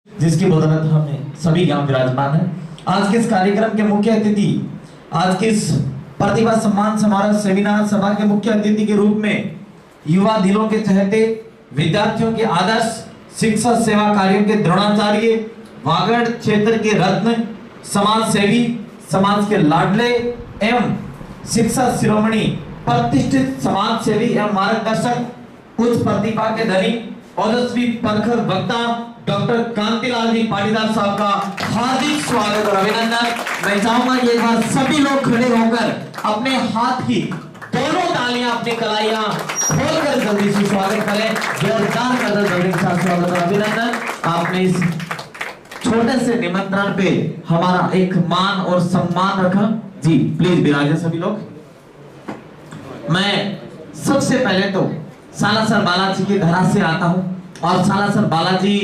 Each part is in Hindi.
जिसकी बदौलत हमें सभी यहाँ विराजमान है। आज के इस कार्यक्रम के मुख्य अतिथि, आज के इस प्रतिभा सम्मान समारोह सेमिनार सभा के मुख्य अतिथि के रूप में युवा दिलों के चहेते, विद्यार्थियों के आदर्श, शिक्षा सेवा कार्यों के द्रोणाचार्य, वागड़ क्षेत्र के रत्न, समाज सेवी, समाज के लाडले एवं शिक्षा शिरोमणि, प्रतिष्ठित समाज सेवी एवं मार्गदर्शक, उच्च प्रतिभा के धनी, ओजस्वी प्रखर वक्ता डॉक्टर कांतिलाल जी पाटीदार साहब का हार्दिक स्वागत और अभिनंदन। मैं चाहूंगा कि एक बार सभी लोग खड़े होकर अपने हाथ की दोनों तालियां अपनी कलाइयां खोलकर जल्दी से स्वागत करें। जोरदार कदम जल्दी से स्वागत और अभिनंदन। आपने इस छोटे से निमंत्रण पे हमारा एक मान और सम्मान रखा। जी प्लीज विराजे सभी लोग। मैं सबसे पहले तो सालासर बालाजी की धरा से आता हूं और सालासर बालाजी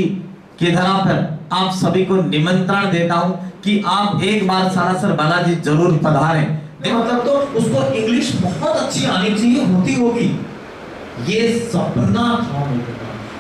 की धरा पर आप सभी को निमंत्रण देता हूं कि आप एक बार सालासर बालाजी जरूर पधारें। मतलब तो उसको इंग्लिश बहुत अच्छी आनी चाहिए होती होगी। ये सपना था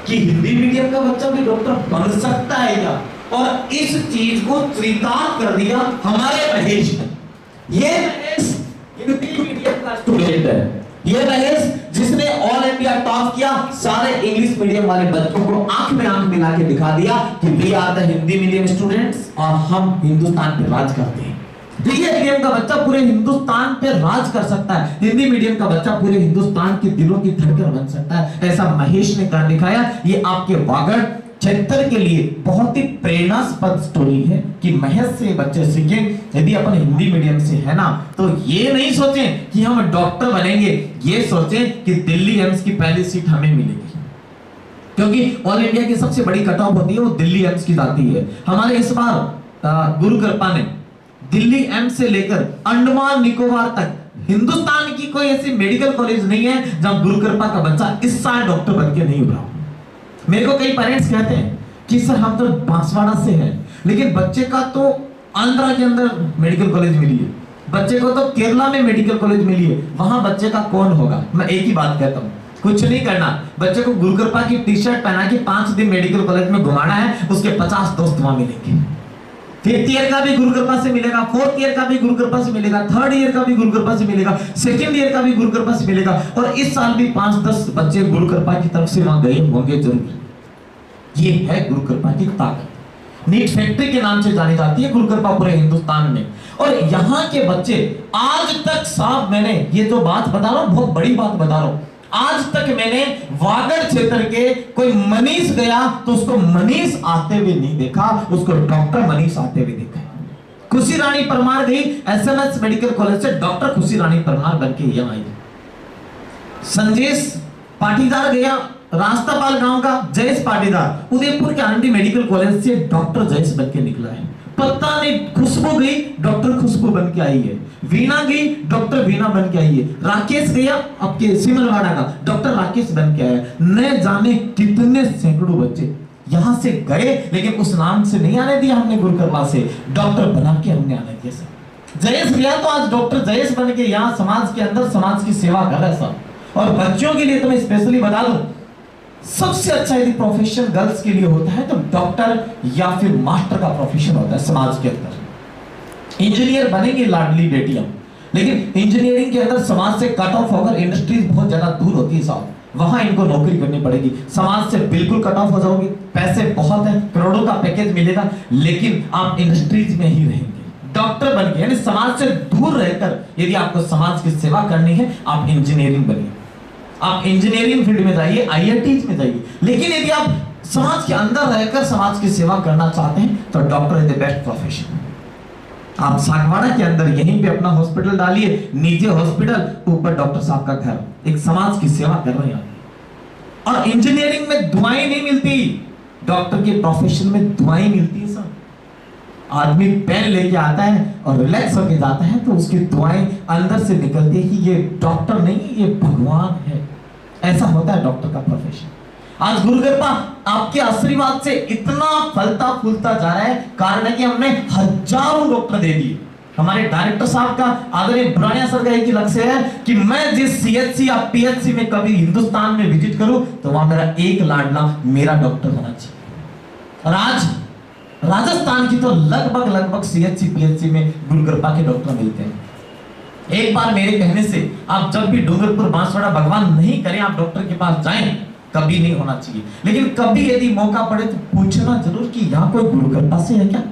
कि हिंदी मीडियम का बच्चा भी डॉक्टर बन सकता है क्या, और इस चीज को स्वीकार कर दिया हमारे महेश ने। ये महेश हिंदी मीडियम का स्टूडेंट है। ये महेश जिसने ऑल इंडिया टॉप किया, सारे इंग्लिश मीडियम वाले बच्चों को आंख में आंख मिला के दिखा दिया कि we are the Hindi medium students और हम हिंदुस्तान पे राज करते हैं। हिंदी मीडियम का बच्चा पूरे हिंदुस्तान पे राज कर सकता है, हिंदी मीडियम का बच्चा पूरे हिंदुस्तान के दिलों की धड़कन बन सकता है। ऐसा महेश ने कर दिखाया। ये आपके वागड़ क्षेत्र के लिए बहुत ही प्रेरणास्पद स्टोरी है कि महेश से बच्चे सीखें। यदि अपन हिंदी मीडियम से है ना, तो ये नहीं सोचें कि हम डॉक्टर बनेंगे, ये सोचें कि दिल्ली एम्स की पहली सीट हमें मिलेगी, क्योंकि ऑल इंडिया की सबसे बड़ी कट ऑफ होती है वो दिल्ली एम्स की जाती है। हमारे इस बार गुरु कृपा ने दिल्ली एम्स से लेकर अंडमान निकोबार तक हिंदुस्तान की कोई ऐसी मेडिकल कॉलेज नहीं है जहां गुरु कृपा का बच्चा इस साल डॉक्टर बन के नहीं उभरा। मेरे को कई पेरेंट्स कहते हैं कि सर हम तो बांसवाड़ा से हैं, लेकिन बच्चे का तो आंध्रा के अंदर मेडिकल कॉलेज मिली है, बच्चे को तो केरला में मेडिकल कॉलेज मिली है, वहां बच्चे का कौन होगा। मैं एक ही बात कहता हूँ, कुछ नहीं करना, बच्चे को गुरु कृपा की टी शर्ट पहना के 5 दिन मेडिकल कॉलेज में घुमाना है, उसके 50 दोस्त वहां मिलेंगे। 5th ईयर का भी गुरु कृपा से मिलेगा, 4th ईयर का भी गुरु कृपा से मिलेगा, 3rd ईयर का भी गुरु कृपा से मिलेगा, 2nd ईयर का भी गुरु कृपा से मिलेगा, और इस साल भी 5-10 बच्चे गुरु कृपा की तरफ से वहां गए होंगे जरूर। ये है गुरु कृपा की ताकत। नीट फैक्ट्री के नाम से जानी जाती है गुरु कृपा पूरे हिंदुस्तान में। और यहाँ के बच्चे आज तक, साहब मैंने ये जो बात बता रहा हूँ बहुत बड़ी बात बता रहा हूँ, आज तक मैंने वागड़ क्षेत्र के कोई मनीष गया तो उसको मनीष आते हुए नहीं देखा, उसको डॉक्टर मनीष आते हुए देखा। खुशी रानी परमार गई एसएमएस मेडिकल कॉलेज से, डॉक्टर खुशी रानी परमार बन के यहाँ आई। संजेश पाटीदार गया रास्तापाल गांव का, जयेश पाटीदार उदयपुर के आरएनडी मेडिकल कॉलेज से डॉक्टर जयेश बन के निकला है। पता नहीं खुशबू गई डॉक्टर खुशबू बन के आई है, वीणा गई डॉक्टर वीणा बन के आई है, राकेश गया आपके सिमलवाड़ा का डॉक्टर राकेश बन के आया। न जाने कितने सैकड़ों बच्चे यहां से गए, लेकिन उस नाम से नहीं आने दिया हमने गुरु कृपा से, डॉक्टर बना के हमने आने दिया सर। जयेश गया तो आज डॉक्टर जयेश बन के यहाँ समाज के अंदर समाज की सेवा कर रहा है सब। और बच्चों के लिए तो मैं स्पेशली बता दूं, सबसे अच्छा यदि प्रोफेशन गर्ल्स के लिए होता है तो डॉक्टर या फिर मास्टर का प्रोफेशन होता है समाज के अंदर। इंजीनियर बनेंगे लाडली बेटियां, लेकिन इंजीनियरिंग के अंदर समाज से कट ऑफ होकर इंडस्ट्रीज बहुत ज्यादा दूर होती है साहब, वहां इनको नौकरी करनी पड़ेगी। समाज से बिल्कुल कट ऑफ हो जाओगे, पैसे बहुत है, करोड़ों का पैकेज मिलेगा, लेकिन आप इंडस्ट्रीज में ही रहेंगे। डॉक्टर बन के यानी समाज से दूर रहकर यदि आपको समाज की सेवा करनी है, आप इंजीनियरिंग बनिए, आप इंजीनियरिंग फील्ड में जाइए, आईआईटीज में जाइए। लेकिन यदि आप समाज के अंदर रहकर समाज की सेवा करना चाहते हैं तो doctor is the best profession. आप सागवाड़ा के अंदर यहीं पे अपना हॉस्पिटल डालिए, नीचे हॉस्पिटल, ऊपर डॉक्टर साहब का घर, एक समाज की सेवा कर रहे हैं। और इंजीनियरिंग में दुआएं नहीं मिलती, डॉक्टर के प्रोफेशन में दुआएं मिलती है सर। आदमी पेन लेके आता है और रिलैक्स होके जाता है तो उसकी दुआएं अंदर से निकलती है कि ये डॉक्टर नहीं, ये भगवान है। ऐसा होता है डॉक्टर का प्रोफेशन। आज गुरु कृपा आपके आशीर्वाद से इतना फलता फूलता जा रहा है, कारण है कि हमने हजारों डॉक्टर दे दिए। हमारे डायरेक्टर साहब का आदरणीय बुरानिया सर का एक ही लक्ष्य है कि मैं जिस सीएचसी या पीएचसी में कभी हिंदुस्तान में विजिट करूं तो वहां मेरा एक लाडला मेरा डॉक्टर होना चाहिए। और आज राजस्थान की तो लगभग सीएचसी पीएचसी में गुरु कृपा के डॉक्टर मिलते हैं। एक बार मेरे कहने से आप जब भी डूंगरपुर बांसवाड़ा, भगवान नहीं करे आप डॉक्टर के पास जाएं, कभी नहीं होना चाहिए, लेकिन कभी यदि मौका पड़े तो पूछना जरूर कि यहाँ कोई गुरु कृपा से है क्या।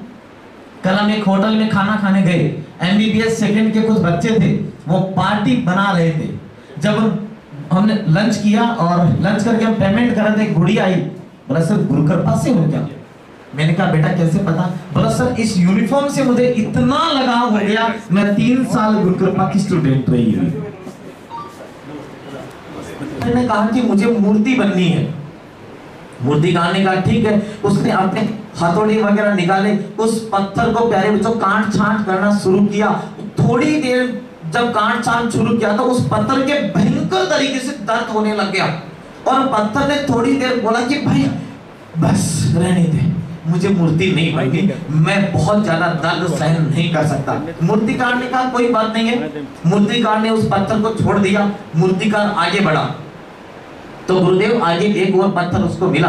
कल हम एक होटल में खाना खाने गए, एमबीबीएस सेकंड के कुछ बच्चे थे, वो पार्टी बना रहे थे। जब हमने लंच किया और लंच करके हम पेमेंट कर रहे थे, गुड़िया आई, बोला सर गुरु कृपा से हो क्या। मैंने कहा बेटा कैसे पता। बोला सर इस यूनिफॉर्म से मुझे इतना लगाव हो गया, मैं 3 साल गुरु कृपा की स्टूडेंट रही हूँ। मैंने कहा कि मुझे मूर्ति बननी है। मूर्तिकार ने कहा ठीक है। उसने अपने हथौड़ी वगैरह निकाले, उस पत्थर को प्यारे बच्चों काट छांट करना शुरू किया। थोड़ी देर जब काट छांट शुरू किया तो उस पत्थर के भयंकर तरीके से दर्द होने लग गया, और पत्थर ने थोड़ी देर बोला कि भाई बस रहने दे, मुझे मूर्ति नहीं बननी, मैं बहुत ज्यादा दर्द सहन नहीं कर सकता। मूर्तिकार ने कहा कोई बात नहीं है। मूर्तिकार ने उस पत्थर को छोड़ दिया, मूर्तिकार आगे बढ़ा तो गुरुदेव आगे एक और पत्थर उसको मिला।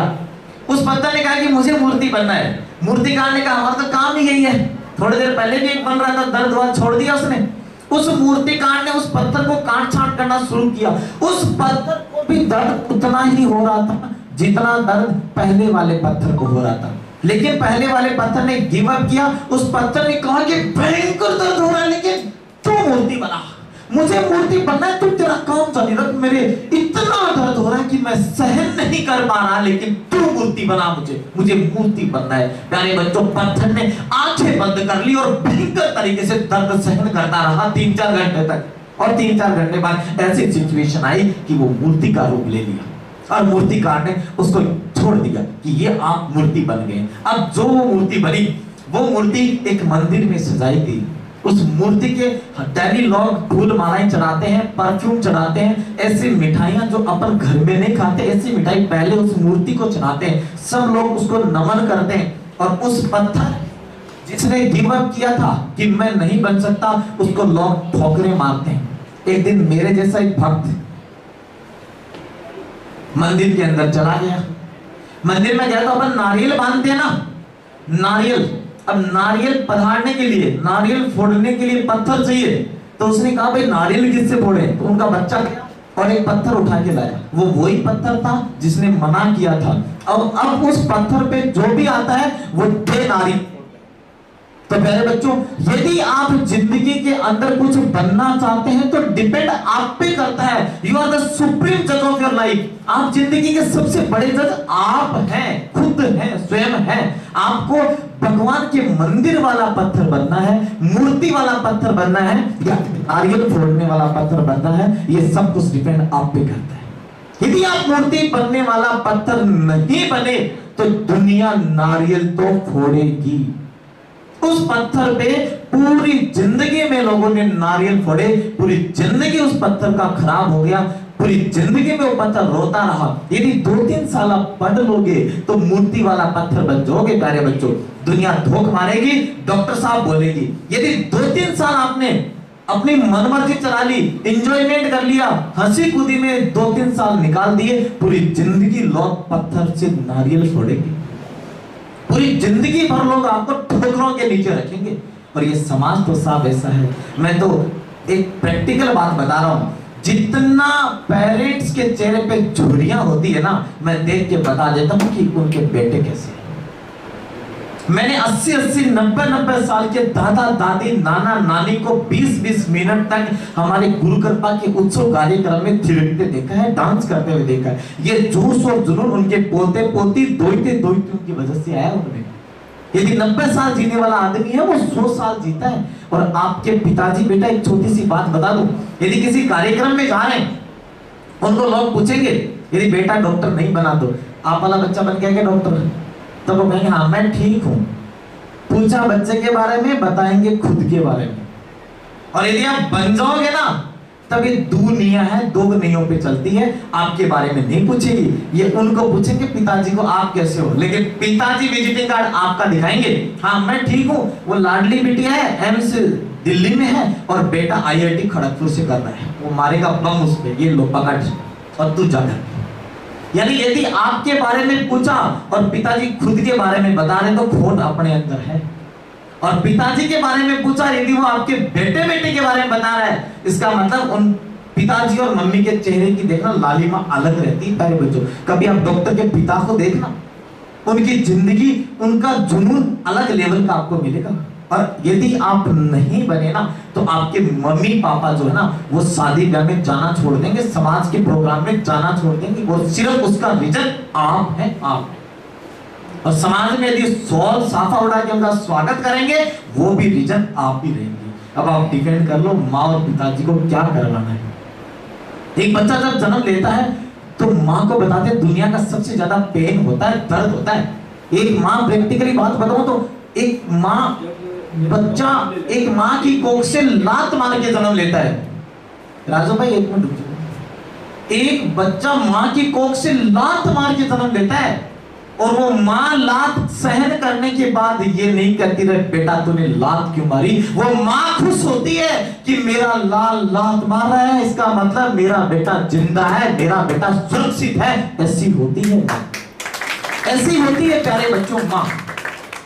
उस पत्थर ने कहा कि मुझे मूर्ति बनना है। मूर्तिकार ने कहा हमारा तो काम ही यही है, थोड़ी देर पहले भी एक बन रहा था, दर्द हुआ, छोड़ दिया उसने। उस मूर्तिकार ने उस पत्थर को काट छांट करना शुरू किया। उस पत्थर को भी दर्द उतना ही हो रहा था जितना दर्द पहले वाले पत्थर को हो रहा था, लेकिन पहले वाले पत्थर ने गिव अप किया। उस पत्थर ने कहा कि भयंकर दर्द हो रहा है लेकिन तू मूर्ति बना, मुझे मूर्ति बनना है, तू तेरा काम जारी रख, मेरे इतना दर्द हो रहा है कि मैं सहन नहीं कर पा रहा, लेकिन तू मूर्ति बना, मुझे मूर्ति बनना है। प्यारे बच्चों, पत्थर ने आंखें बंद कर ली और भयंकर तरीके से दर्द सहन करता रहा 3-4 घंटे तक। और 3-4 घंटे बाद ऐसी सिचुएशन आई कि वो मूर्ति का रूप ले लिया और मूर्तिकार ने उसको छोड़ दिया कि ये आप मूर्ति बन गए। अब जो वो मूर्ति बनी, वो मूर्ति एक मंदिर में सजाई गई। उस मूर्ति के डेली लोग फूल मालाएं चढ़ाते हैं, परफ्यूम चढ़ाते हैं, ऐसी मिठाइयां जो अपन घर में नहीं खाते, ऐसी मिठाई पहले उस मूर्ति को चढ़ाते हैं। सब लोग उसको नमन करते हैं और उस पत्थर जिसने गिव अप किया था कि मैं नहीं बन सकता, उसको लोग ठोकरे मारते हैं। एक दिन मेरे जैसा एक भक्त मंदिर के अंदर चला गया। मंदिर में गया तो अपन नारियल बांधते हैं ना, नारियल। अब नारियल पधारने के लिए, नारियल फोड़ने के लिए पत्थर चाहिए, तो उसने कहा भाई नारियल किससे फोड़े। तो उनका बच्चा गया और एक पत्थर उठा के लाया। वो वही पत्थर था जिसने मना किया था। अब उस पत्थर पे जो भी आता है वो दे नारियल। तो प्यारे बच्चों, यदि आप जिंदगी के अंदर कुछ बनना चाहते हैं तो डिपेंड आप पे करता है। यू आर द सुप्रीम जज ऑफ योर लाइफ। आप जिंदगी के सबसे बड़े जज आप हैं, खुद हैं, स्वयं हैं। आपको भगवान के मंदिर वाला पत्थर बनना है, मूर्ति वाला पत्थर बनना है, या नारियल फोड़ने वाला पत्थर बनना है, ये सब कुछ डिपेंड आप पे करता है। यदि आप मूर्ति बनने वाला पत्थर नहीं बने तो दुनिया नारियल तो फोड़ेगी। उस पत्थर पे पूरी जिंदगी में लोगों ने नारियल फोड़े, पूरी जिंदगी उस पत्थर का खराब हो गया, पूरी जिंदगी में वो पत्थर रोता रहा। यदि 2-3 साल आप पढ़ लोगे तो मूर्ति वाला पत्थर बन जाओगे। प्यारे बच्चों, दुनिया धोख मारेगी, डॉक्टर साहब बोलेगी। यदि 2-3 साल आपने अपनी मनमर्जी चला ली, एंजॉयमेंट कर लिया, हंसी खुदी में 2-3 साल निकाल दिए, पूरी जिंदगी लोग पत्थर से नारियल फोड़ेंगे। पूरी जिंदगी भर लोग आपको ठोकरों के नीचे रखेंगे। और ये समाज तो साफ ऐसा है। मैं तो एक प्रैक्टिकल बात बता रहा हूं, जितना पेरेंट्स के चेहरे पे झुर्रियां होती है ना, मैं देख के बता देता हूं कि उनके बेटे कैसे हैं। मैंने 80-80, 90-90 साल के दादा दादी, नाना नानी को 20-20 मिनट तक हमारे गुरु कृपा के उत्सव कार्यक्रम में थिरकते देखा है, डांस करते हुए देखा है। ये जोश और जुनून उनके पोते पोती दोइते उनकी वजह से आया उनमें। यदि 90 साल जीने वाला आदमी है, वो 100 साल जीता है। और आपके पिताजी, बेटा एक छोटी सी बात बता दूं, यदि किसी कार्यक्रम में जा रहे हैं, उनको लोग पूछेंगे यदि बेटा डॉक्टर नहीं बना तो आप वाला बच्चा बन गया क्या डॉक्टर, तो वो कहेंगे हाँ मैं ठीक हूं। पूछा बच्चे के बारे में, बताएंगे खुद के बारे में। और यदि आप बन जाओगे ना, तब ये दुनिया है, 2 नियों पे चलती है, आपके बारे में नहीं पूछेगी। ये उनको पूछेंगे पिताजी को आप कैसे हो, लेकिन पिताजी विजिटिंग कार्ड आपका दिखाएंगे, हाँ मैं ठीक हूँ, वो लाडली बिटिया है एम्स दिल्ली में है और बेटा IIT खड़गपुर से कर रहा है, वो मारेगा बम उस पे, ये लो पकड़ और तू जा। यानी यदि आपके बारे में पूछा और पिताजी खुद के बारे में बता रहे तो खोट अपने अंदर है, और पिताजी के बारे में पूछा यदि वो आपके बेटे बेटे के बारे में बता रहा है, इसका मतलब उन पिताजी और मम्मी के चेहरे की देखना लालिमा अलग रहती है। प्यारे बच्चों, कभी आप डॉक्टर के पिता को देखना, उनकी जिंदगी, उनका जुनून अलग लेवल का आपको मिलेगा। और यदि आप नहीं बने ना तो आपके मम्मी पापा जो है ना वो शादी ब्याह में जाना छोड़ देंगे, समाज के प्रोग्राम में जाना छोड़ देंगे, वो सिर्फ उसका रीजन आप हैं, आप। और समाज में यदि सौल साफा उड़ा के उनका स्वागत करेंगे वो भी रीजन आप ही रहेंगे। अब आप डिपेंड कर लो माँ और पिताजी को क्या करवाना है। एक बच्चा जब जन्म लेता है तो माँ को बताते हैं दुनिया का सबसे ज्यादा पेन होता है, दर्द होता है। एक माँ, प्रैक्टिकली बात बताऊं तो एक माँ बच्चा एक माँ की कोख से लात मार के जन्म लेता है। राजू भाई एक मिनट रुकिए। एक बच्चा माँ की कोख से लात मार के जन्म लेता है और वो माँ लात सहन करने के बाद ये नहीं कहती रहे बेटा तूने लात क्यों मारी। वो माँ खुश होती है कि मेरा लाल लात मार रहा है, इसका मतलब मेरा बेटा जिंदा है, मेरा बेटा सुरक्षित है। ऐसी होती है, ऐसी होती है प्यारे बच्चों माँ।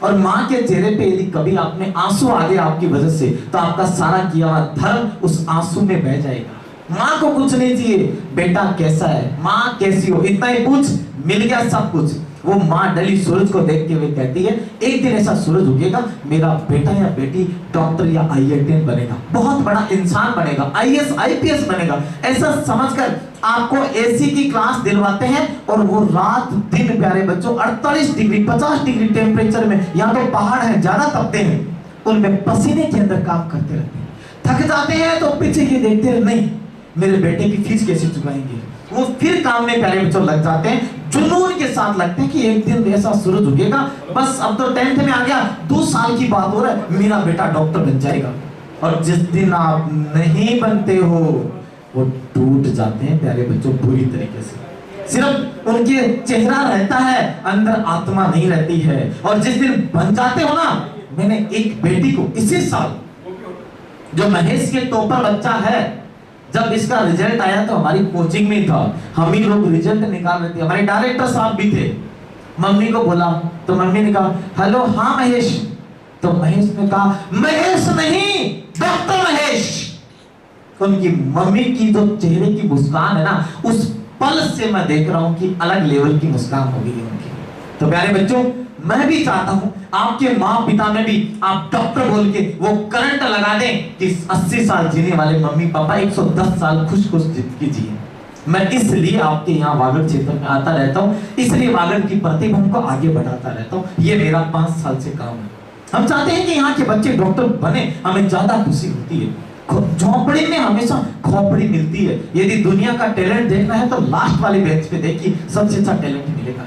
और माँ के चेहरे पे यदि कभी आपने आंसू आ गया आपकी वजह से तो आपका सारा किया हुआ धर्म उस आंसू में बह जाएगा। माँ को कुछ नहीं चाहिए, बेटा कैसा है, माँ कैसी हो, इतना ही पूछ, मिल गया सब कुछ। वो माँ डली सूरज को देखते हुए कहती है एक दिन ऐसा सूरज उगेगा मेरा बेटा या बेटी डॉक्टर या IIT बनेगा, बहुत बड़ा इंसान बनेगा, IAS IPS बनेगा। ऐसा समझकर आपको AC की क्लास दिलवाते हैं और वो रात दिन प्यारे बच्चों 48 डिग्री 50 डिग्री टेम्परेचर में, यहाँ तो पहाड़ है ज्यादा तपते हैं, उनमें पसीने के अंदर काम करते रहते हैं। थक जाते हैं तो पीछे के देखते हैं नहीं मेरे बेटे की फीस कैसे चुकाएंगे। वो फिर काम में प्यारे बच्चों लग जाते हैं, जुनून के साथ लगते हैं कि एक दिन ऐसा सूरज उगेगा, बस अब तो 10th में आ गया, 2 साल की बात हो रहा है, मेरा बेटा डॉक्टर बन जाएगा। और जिस दिन आप नहीं बनते हो वो टूट जाते हैं प्यारे बच्चों पूरी तरीके से। सिर्फ उनके चेहरा रहता है, अंदर आत्मा नहीं रहती है। और जिस दिन बन जाते हो ना, मैंने एक बेटी को इसी साल, जो महेश के टॉपर बच्चा है, जब इसका रिजल्ट आया तो हमारी कोचिंग में था, हम ही लोग रिजल्ट निकाल रहे थे, हमारे डायरेक्टर साहब भी थे। मम्मी को बोला तो मम्मी ने कहा हेलो हाँ महेश, तो महेश ने कहा महेश नहीं डॉक्टर महेश। उनकी मम्मी की जो चेहरे की मुस्कान है ना, उस पल से मैं देख रहा हूं कि अलग लेवल की मुस्कान हो गई है उनकी। तो प्यारे बच्चों, मैं भी चाहता हूं आपके माँ पिता में भी आप डॉक्टर बोल के वो करंट लगा दें कि 80 साल जीने वाले मम्मी पापा 110 साल खुश खुश जिंदगी जिए। मैं इसलिए आपके यहाँ वागड़ क्षेत्र में आता रहता हूँ, इसलिए वागड़ की प्रतिभा को आगे बढ़ाता रहता हूँ। ये मेरा 5 साल से काम है। हम चाहते हैं कि यहाँ के बच्चे डॉक्टर बने, हमें ज्यादा खुशी होती है। झोपड़ी में हमेशा खोपड़ी मिलती है। यदि दुनिया का टैलेंट देखना है तो लास्ट वाले बेंच पे देखिए, सबसे अच्छा टैलेंट मिलेगा।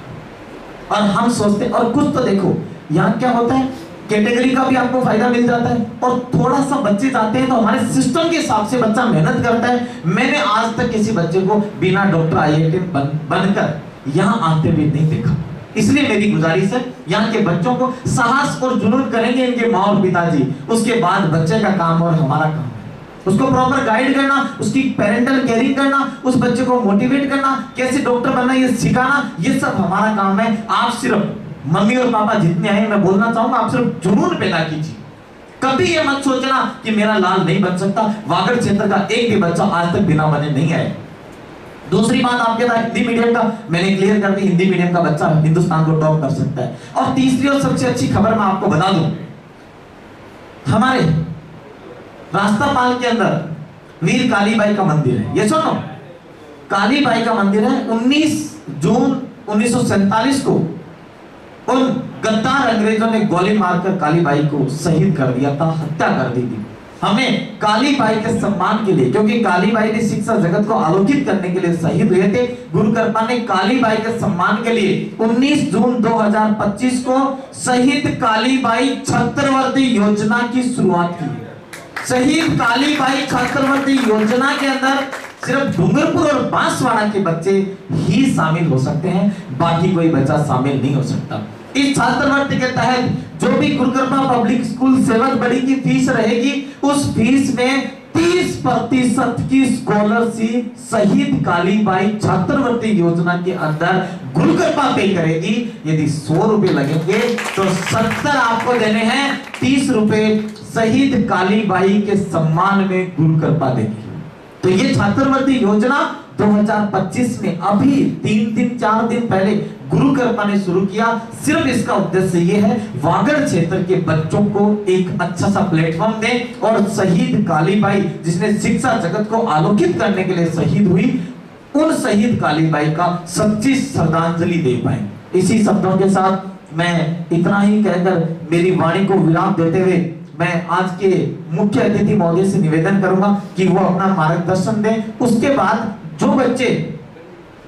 और हम सोचते हैं, और कुछ तो देखो यहाँ क्या होता है, कैटेगरी का भी आपको फायदा मिल जाता है, और थोड़ा सा बच्चे जाते हैं तो हमारे सिस्टम के हिसाब से बच्चा मेहनत करता है। मैंने आज तक किसी बच्चे को बिना डॉक्टर IIT बनकर यहाँ आते भी नहीं देखा। इसलिए मेरी गुजारिश है, यहाँ के बच्चों को साहस और जुनून करेंगे इनके माँ और पिताजी, उसके बाद बच्चे का काम और हमारा काम है उसको प्रॉपर गाइड करना, उसकी पेरेंटल केयरिंग करना, उस बच्चे को मोटिवेट करना, कैसे डॉक्टर बनना ये सिखाना, ये सब हमारा काम है। आप सिर्फ मम्मी और पापा जितने आए, मैं बोलना चाहूंगा आप सिर्फ जुनून पैदा कीजिए। कभी ये मत सोचना कि मेरा लाल नहीं बन सकता। वागड़ क्षेत्र का एक भी बच्चा आज तक बिना बने नहीं आया। दूसरी बात आपके पास हिंदी मीडियम का मैंने क्लियर कर दी, हिंदी मीडियम का बच्चा हिंदुस्तान को टॉप कर सकता है। और तीसरी और सबसे अच्छी खबर मैं आपको बता दूं, हमारे रास्तापाल के अंदर वीर कालीबाई का मंदिर है। ये सुनो, कालीबाई का मंदिर है। 19 जून 1947 को उन गद्दार अंग्रेजों ने गोली मारकर कालीबाई को शहीद कर दिया था, हत्या कर दी थी। हमें कालीबाई के सम्मान के लिए, क्योंकि कालीबाई ने शिक्षा जगत को आलोकित करने के लिए शहीद हुए थे, गुरु कृपा ने कालीबाई के सम्मान के लिए 19 जून 2025 को शहीद कालीबाई छात्रवृत्ति योजना की शुरुआत की। शहीद कालीबाई छात्रवृत्ति योजना के अंदर सिर्फ डूंगरपुर और बांसवाड़ा के बच्चे ही शामिल हो सकते हैं, बाकी कोई बच्चा शामिल नहीं हो सकता। इस छात्रवृत्ति के तहत जो भी गुरुकृपा पब्लिक स्कूल सेवक बड़ी की फीस रहेगी, उस फीस में 30% की स्कॉलरशिप शहीद कालीबाई छात्रवृत्ति योजना के अंदर गुरुकृपा पे करेगी। यदि 100 रुपए लगेंगे तो 70 आपको देने हैं, 30 रुपए शहीद कालीबाई के सम्मान में गुरुकृपा देगी। तो ये छात्रवृत्ति योजना 2025 में अभी 3 दिन 4 दिन पहले गुरुकृपा ने शुरू किया। सिर्फ इसका उद्देश्य ये है वागड़ क्षेत्र के बच्चों को एक अच्छा सा प्लेटफॉर्म दें और शहीद कालीबाई जिसने शिक्षा जगत को आलोकित करने के लिए शहीद हुई, उन शहीद कालीबाई का सच्ची श्रद्धांजलि दे पाए। इसी शब्दों के साथ मैं इतना ही कहकर मेरी वाणी को विराम देते हुए मैं आज के मुख्य अतिथि महोदय से निवेदन करूंगा कि वो अपना मार्गदर्शन दें। उसके बाद जो बच्चे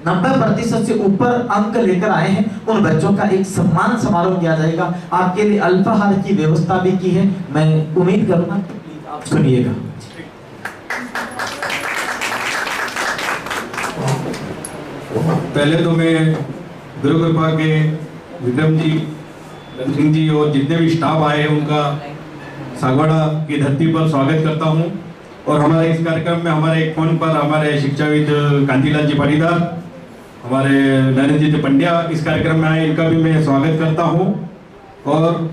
90% से ऊपर अंक लेकर आए हैं उन बच्चों का एक सम्मान समारोह किया जाएगा। आपके लिए अल्पाहार की व्यवस्था भी की है, मैं उम्मीद करूंगा प्लीज आप सुनिएगा। पहले तो मैं गुरुकृपा के विक्रम जी, सिंह जी और जितने भी स्टाफ आए हैं उनका सागवाड़ा की धरती पर स्वागत करता हूं। और हमारे इस कार्यक्रम में हमारे एक फोन पर हमारे शिक्षाविद कांतिलाल जी पाटीदार, हमारे नरेंद्र जी पंड्या इस कार्यक्रम में आए, इनका भी मैं स्वागत करता हूं। और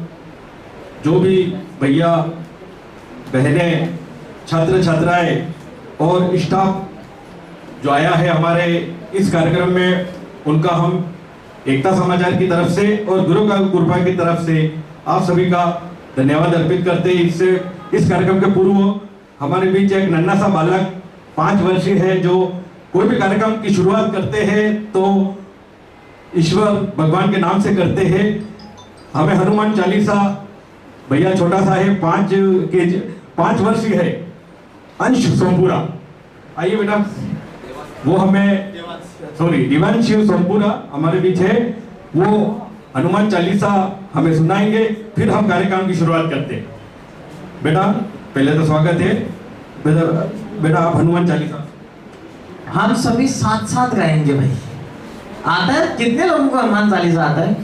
जो भी भैया बहनें, छात्र छात्राएं और स्टाफ जो आया है हमारे इस कार्यक्रम में, उनका हम एकता समाचार की तरफ से और गुरु का कृपा की तरफ से आप सभी का धन्यवाद अर्पित करते हैं। इससे इस कार्यक्रम के पूर्व हमारे बीच एक नन्हा सा बालक 5 वर्षीय है जो कोई भी कार्यक्रम की शुरुआत करते हैं तो ईश्वर भगवान के नाम से करते हैं। हमें हनुमान चालीसा, भैया छोटा सा है 5 वर्षीय है, अंश सोमपुरा, आइए बेटा, वो हमें दिवांशु सोमपुरा हमारे बीच है, वो हनुमान चालीसा हमें सुनाएंगे, फिर हम कार्यक्रम की शुरुआत करते हैं। बेटा पहले तो स्वागत है, बेटा आप हनुमान चालीसा। हम सभी साथ साथ गाएंगे भाई। आता है? कितने लोगों को हनुमान चालीसा आता है?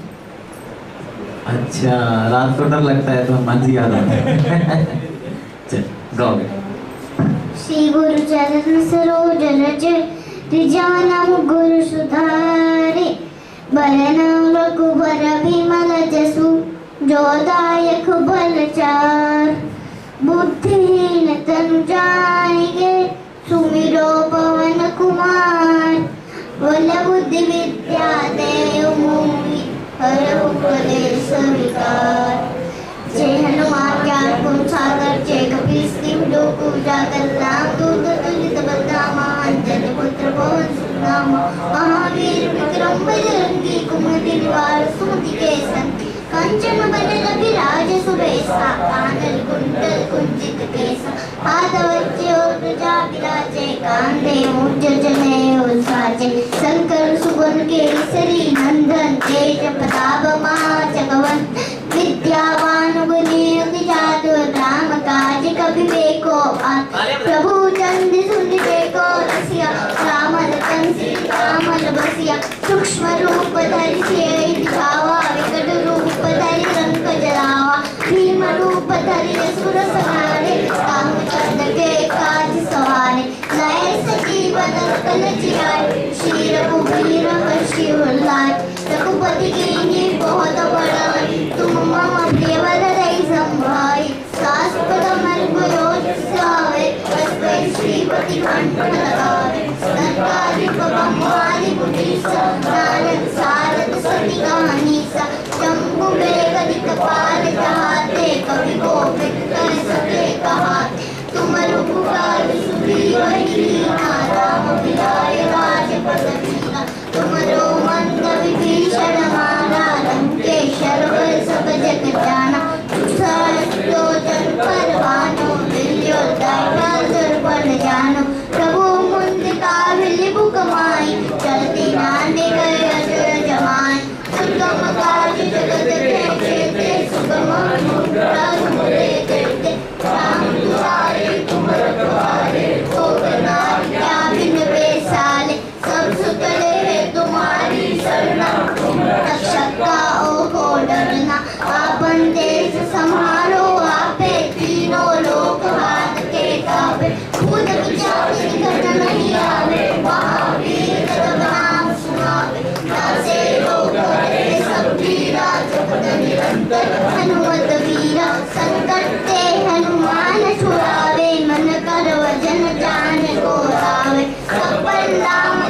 अच्छा, रात को डर लगता है तो हनुमान जी याद आते हैं। चल गाओ। श्री गुरु चरण सरोज रज निजानम गुरु सुधारे, बरनम रघुबर बिमल जसु जोदायक बलचार, बुद्धिहीन तनु जानिके सुमिरो पवन कुमार, बल बुद्धि विद्या देव मोहि हरहु क्लेश विकार। जय हनुमान ज्ञान गुण सागर, जय कपीस तिहुँ लोक उजागर, राम दूत तुलित बलधामा, अंजनी पुत्र पवन सुत नामा। महावीर विक्रम बजरंगी, कुमति निवार सुमति के संगी, कंचन बरन विराज सुबेसा, कानन कुंडल कुंचित केसा। हाथ वज्र और ध्वजा विराजे, कांधे मूंज जनेऊ साजे। शंकर सुवन केसरी नंदन, तेज प्रताप महाजगवंत, विद्यावान गुणी अति चातुर, राम काज कबिबेको आतुर। प्रभु चंद सुन देखो रसिया, राम लखन सीता मन बसिया। सूक्ष्म रूप धरि सियहि दिखावा, विकट रूप धरि लंक जरावा। भीम रूप धरि असुर संहारे, रामचंद्र के काज सवारे। लाए सजीवन लखन जियाए, श्री रघुवीर हर्षि उल्लास। रघुपति कीन्ही बहुत बड़ाई, तुम मम प्रिय भरतहि संभाई। सास बदन गुयोज सावे, अस्मै श्रीपति कंठ लगावे। संतारिक ब्रह्मादि मुनीसा, नारद सारद सति कहानीसा। शंभु बेग दिक्पाल जहाते, कवि कोविद कर सके कहाते। तुम रघुबर सुग्रीव कीन्हा, राम मिलाय राजपद दीन्हा। तुमरो मंद विभीषण माना, लंकेश्वर वर सब जग जाना। लोचन पर भानु, दिव्यो दाता दुर्बल जानो। प्रभु मुंदिका विलिपु कमाई, चलती नाने गए अजर जमाई। सुगम काज जगत के जेते, सुगम अनुग्रह मुरे देते। राम दुआरे तुम रखवारे, हो बना क्या बिन बेसाले। सब सुतले है तुम्हारी शरणा, तुम रक्षक का हो डरना। आपन देश संहारो आपे, तीनों लोक हाथ के काबे। संकट ते हनुमान छुड़ावे, मन कर वजन जान को लावे। सफल नाम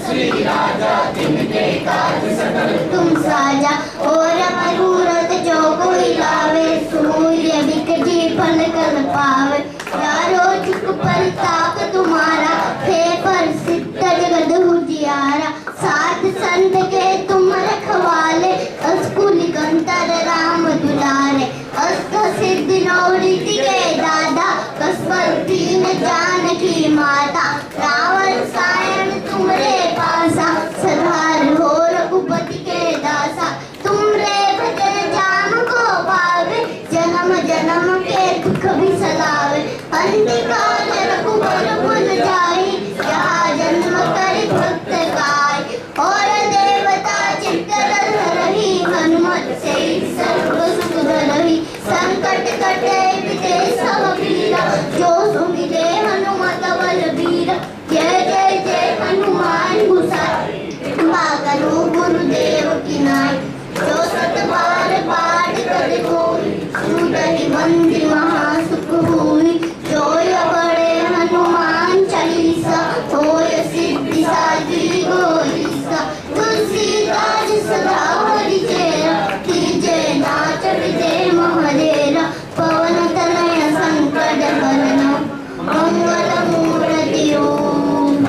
श्री राजा, तिनके काज सकल तुम साजा। और मनोरथ जो कोई लावे, सूर्य बिकटी फल कल पावे। यारो चुक परताप तुम्हारा, हे प्रसिद्ध जगत उजियारा। साथ संत के तुम रखवाले, असकुल कंतर राम दुलारे। अष्ट सिद्धि नौ रिद्धि के दादा, कसबर तीन जानकी माता। रावण सायन तुमरे पासा, सधार हो रघुपति के दासा। तुमरे भजन जाम को पावे, जन्म जन्म के दुख भी सलावे। अंतिकाल रघुबर पुन जाई, यहाँ जन्म कर भक्त गाय। और देवता चित्तर धरहि, हनुमत से सर्व सुख धरहि। संकट कटे बिते सब पीरा, जो सुमिरे हनुमत बल बीरा। जय जय जय हनुमान गुसाई, कृपा करो गुरुदेव की नाई। जो सत बार पाठ कर कोई, सुनहि बंदी महासुख हुई। जो ये बड़े हनुमान चालीसा, होय सिद्धि साधी गोईसा। तुलसीदास सदा हरि चेरा, कीजे नाच विजय महरेरा। पवन तनय संकट हरन, मंगल मूर्ति ओम।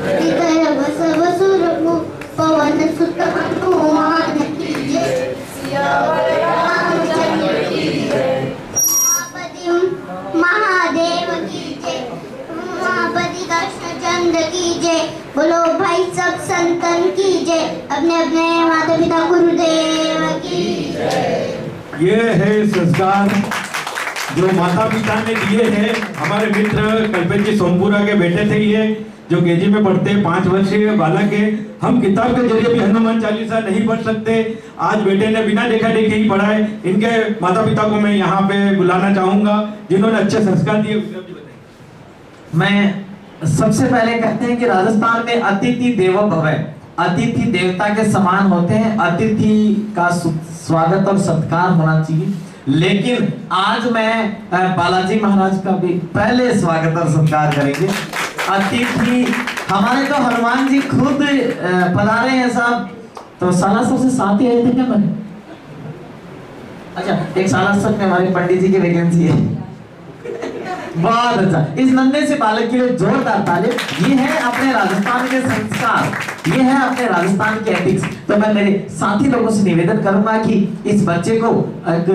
हृदय बसव सुरभु, पवन सुत हनुमान की जय। सियावर रामचंद्र की जय। उमापति महादेव की जय, उमापति कृष्णचंद्र की जय। बोलो भाई सब संतन की जय, अपने अपने माता पिता गुरुदेव की जय। ये है संस्कार जो माता पिता ने दिए हैं। हमारे मित्र कल्पेश जी सोमपुरा के बेटे थे ये, जो केजी में पढ़ते 5 वर्षीय बालक है। हम किताब के जरिए भी हनुमान चालीसा नहीं पढ़ सकते, आज बेटे ने बिना देखा देखे ही पढ़ा है। इनके माता पिता को मैं यहाँ पे बुलाना चाहूंगा, जिन्होंने अच्छे संस्कार दिए। मैं सबसे पहले कहते हैं कि राजस्थान में अतिथि देवो भव, अतिथि देवता के समान होते हैं। अतिथि का स्वागत और सत्कार होना चाहिए। लेकिन आज मैं बालाजी महाराज का भी पहले स्वागत और सत्कार करेंगे। अतिथि हमारे तो हनुमान जी खुद पधारे हैं साहब, तो सालासर से साथ ही आए थे क्या बने? अच्छा, एक सालासर में हमारे पंडित जी की वैकेंसी है। बहुत अच्छा, इस नन्हे से बालक के लिए जोरदार ताली। ये है अपने राजस्थान के संस्कार, ये है अपने राजस्थान के एथिक्स। तो मैं मेरे साथी लोगों से निवेदन करूंगा कि इस बच्चे को एक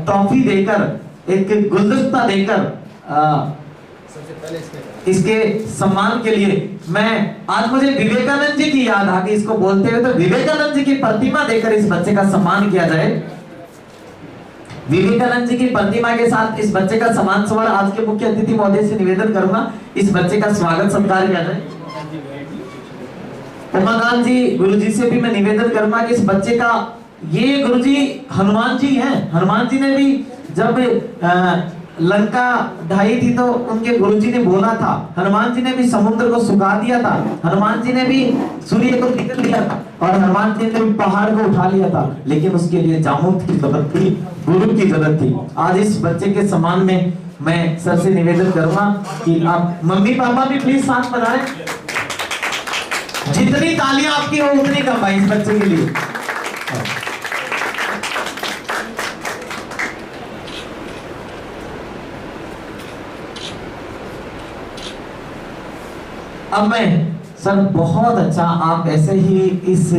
ट्रॉफी देकर, एक गुलदस्ता देकर इसके सम्मान के लिए मैं आज मुझे विवेकानंद जी की याद आ गई इसको बोलते हुए, तो विवेकानंद जी की प्रतिमा देकर इस बच्चे का सम्मान किया जाए। विवेकानंद जी की प्रतिमा के साथ इस बच्चे का सम्मान स्वर आज के मुख्य अतिथि महोदय से निवेदन करूंगा, इस बच्चे का स्वागत सत्कार किया जाए। उमाकांत जी गुरुजी से भी मैं निवेदन करूंगा कि इस बच्चे का, ये गुरुजी हनुमान जी हैं। हनुमान जी ने भी जब लंका ढाई थी तो उनके गुरुजी ने बोला था, हनुमान जी ने भी समुद्र को सुखा दिया था, हनुमान जी ने भी सूर्य को निकल दिया था, और हनुमान जी ने भी पहाड़ को उठा लिया था। लेकिन उसके लिए जामूत की जरूरत थी, गुरु की जरूरत थी। आज इस बच्चे के सम्मान में मैं सर से निवेदन करूंगा कि आप मम्मी पापा भी प्लीज साथ बजाएं। जितनी तालियां आपकी हो उतनी कम है इस बच्चे के लिए। अब मैं सर, बहुत अच्छा, आप ऐसे ही इस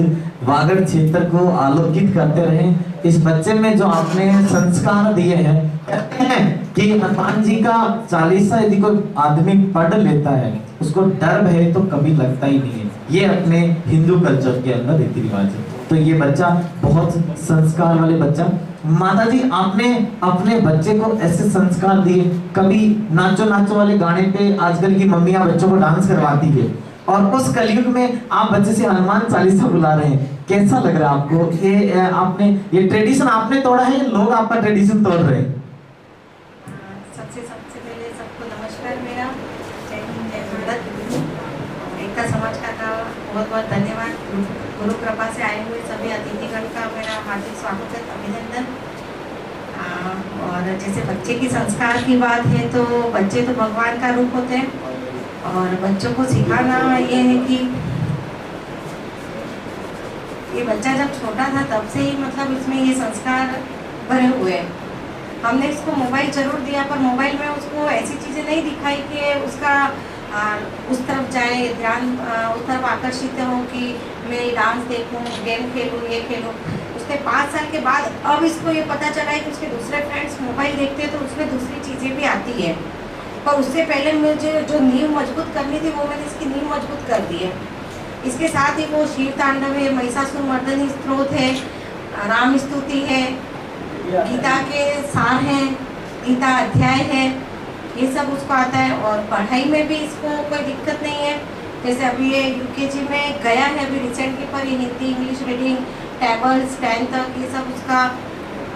वागड़ क्षेत्र को आलोकित करते रहें। इस बच्चे में जो आपने संस्कार दिए हैं, कहते हैं कि हनुमान जी का चालीसा यदि कोई आदमी पढ़ लेता है उसको डर भय तो कभी लगता ही नहीं है। ये अपने हिंदू कल्चर के अंदर रीति रिवाज है। तो ये बच्चा बहुत संस्कार वाले बच्चा। माता जी, आपने अपने बच्चे को ऐसे संस्कार दिए, कभी नाचो नाचो वाले गाने पे आजकल की मम्मियां बच्चों को डांस करवाती है, और उस कलयुग में आप बच्चे से हनुमान चालीसा बुला रहे हैं, कैसा लग रहा है आपको? ये आपने ये ट्रेडिशन आपने तोड़ा है, लोग आपका ट्रेडिशन तोड़ रहे हैं? सबसे पहले सबको नमस्कार मेरा, जय हिंद जय भारत। एकता समाज का बहुत बहुत धन्यवाद। गुरु कृपा से आए हुए सभी अतिथिगण का मेरा हार्दिक स्वागत है, अभिनंदन। और जैसे बच्चे की संस्कार की बात है तो बच्चे तो भगवान का रूप होते हैं और बच्चों को सिखाना ये है कि ये बच्चा जब छोटा था तब से ही मतलब इसमें ये संस्कार भरे हुए हैं। हमने इसको मोबाइल जरूर दिया पर मोबाइल में उसको ऐसी चीज़ें नहीं दिखाई कि उसका उस तरफ जाए, ध्यान उस तरफ आकर्षित हो कि मैं डांस देखूं, गेम खेलूं, ये खेलूं। उसके 5 साल के बाद अब इसको ये पता चला है कि उसके दूसरे फ्रेंड्स मोबाइल देखते हैं तो उसमें दूसरी चीज़ें भी आती है। पर उससे पहले मुझे जो नींव मजबूत करनी थी वो मैंने इसकी नींव मजबूत कर दी है। इसके साथ ही वो शिव तांडव है, महिषासुर मर्दनी स्तोत्र है, राम स्तुति है, गीता के सार हैं, गीता अध्याय है, ये सब उसको आता है। और पढ़ाई में भी इसको कोई दिक्कत नहीं है। जैसे अभी ये यूकेजी में गया है अभी रिसेंटली, पर ये हिंदी, इंग्लिश रीडिंग, टेबल्स 10 तक ये सब उसका,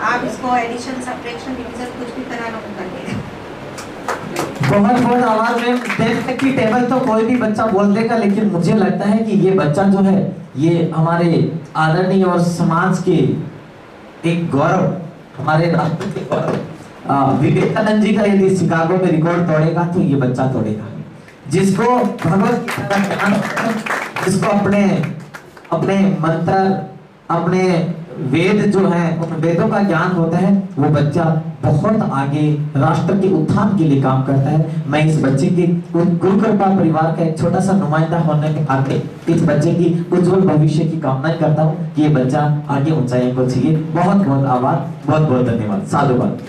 आप इसको एडिशन, सब्ट्रैक्शन, डिवीजन कुछ भी कराना वो कर देगा। बहुत बहुत आवाज में देखते कि टेबल तो कोई भी बच्चा बोल देगा, लेकिन मुझे लगता है कि ये बच्चा जो है ये हमारे आदरणीय और समाज के एक गौरव, हमारे राष्ट्र के गौरव विवेकानंद जी का यदि शिकागो में रिकॉर्ड तोड़ेगा तो ये बच्चा तोड़ेगा। जिसको भगवत गीता का ज्ञान, जिसको अपने अपने मंत्र, अपने वेद जो है उन वेदों का ज्ञान होता है, वो बच्चा बहुत आगे राष्ट्र के उत्थान के लिए काम करता है। मैं इस बच्चे की गुरु कृपा परिवार का एक छोटा सा नुमाइंदा होने के नाते इस बच्चे की उज्जवल भविष्य की कामना करता हूँ कि ये बच्चा आगे ऊंचाइयों को छुए। बहुत बहुत आभार, बहुत बहुत धन्यवाद, साधुवाद।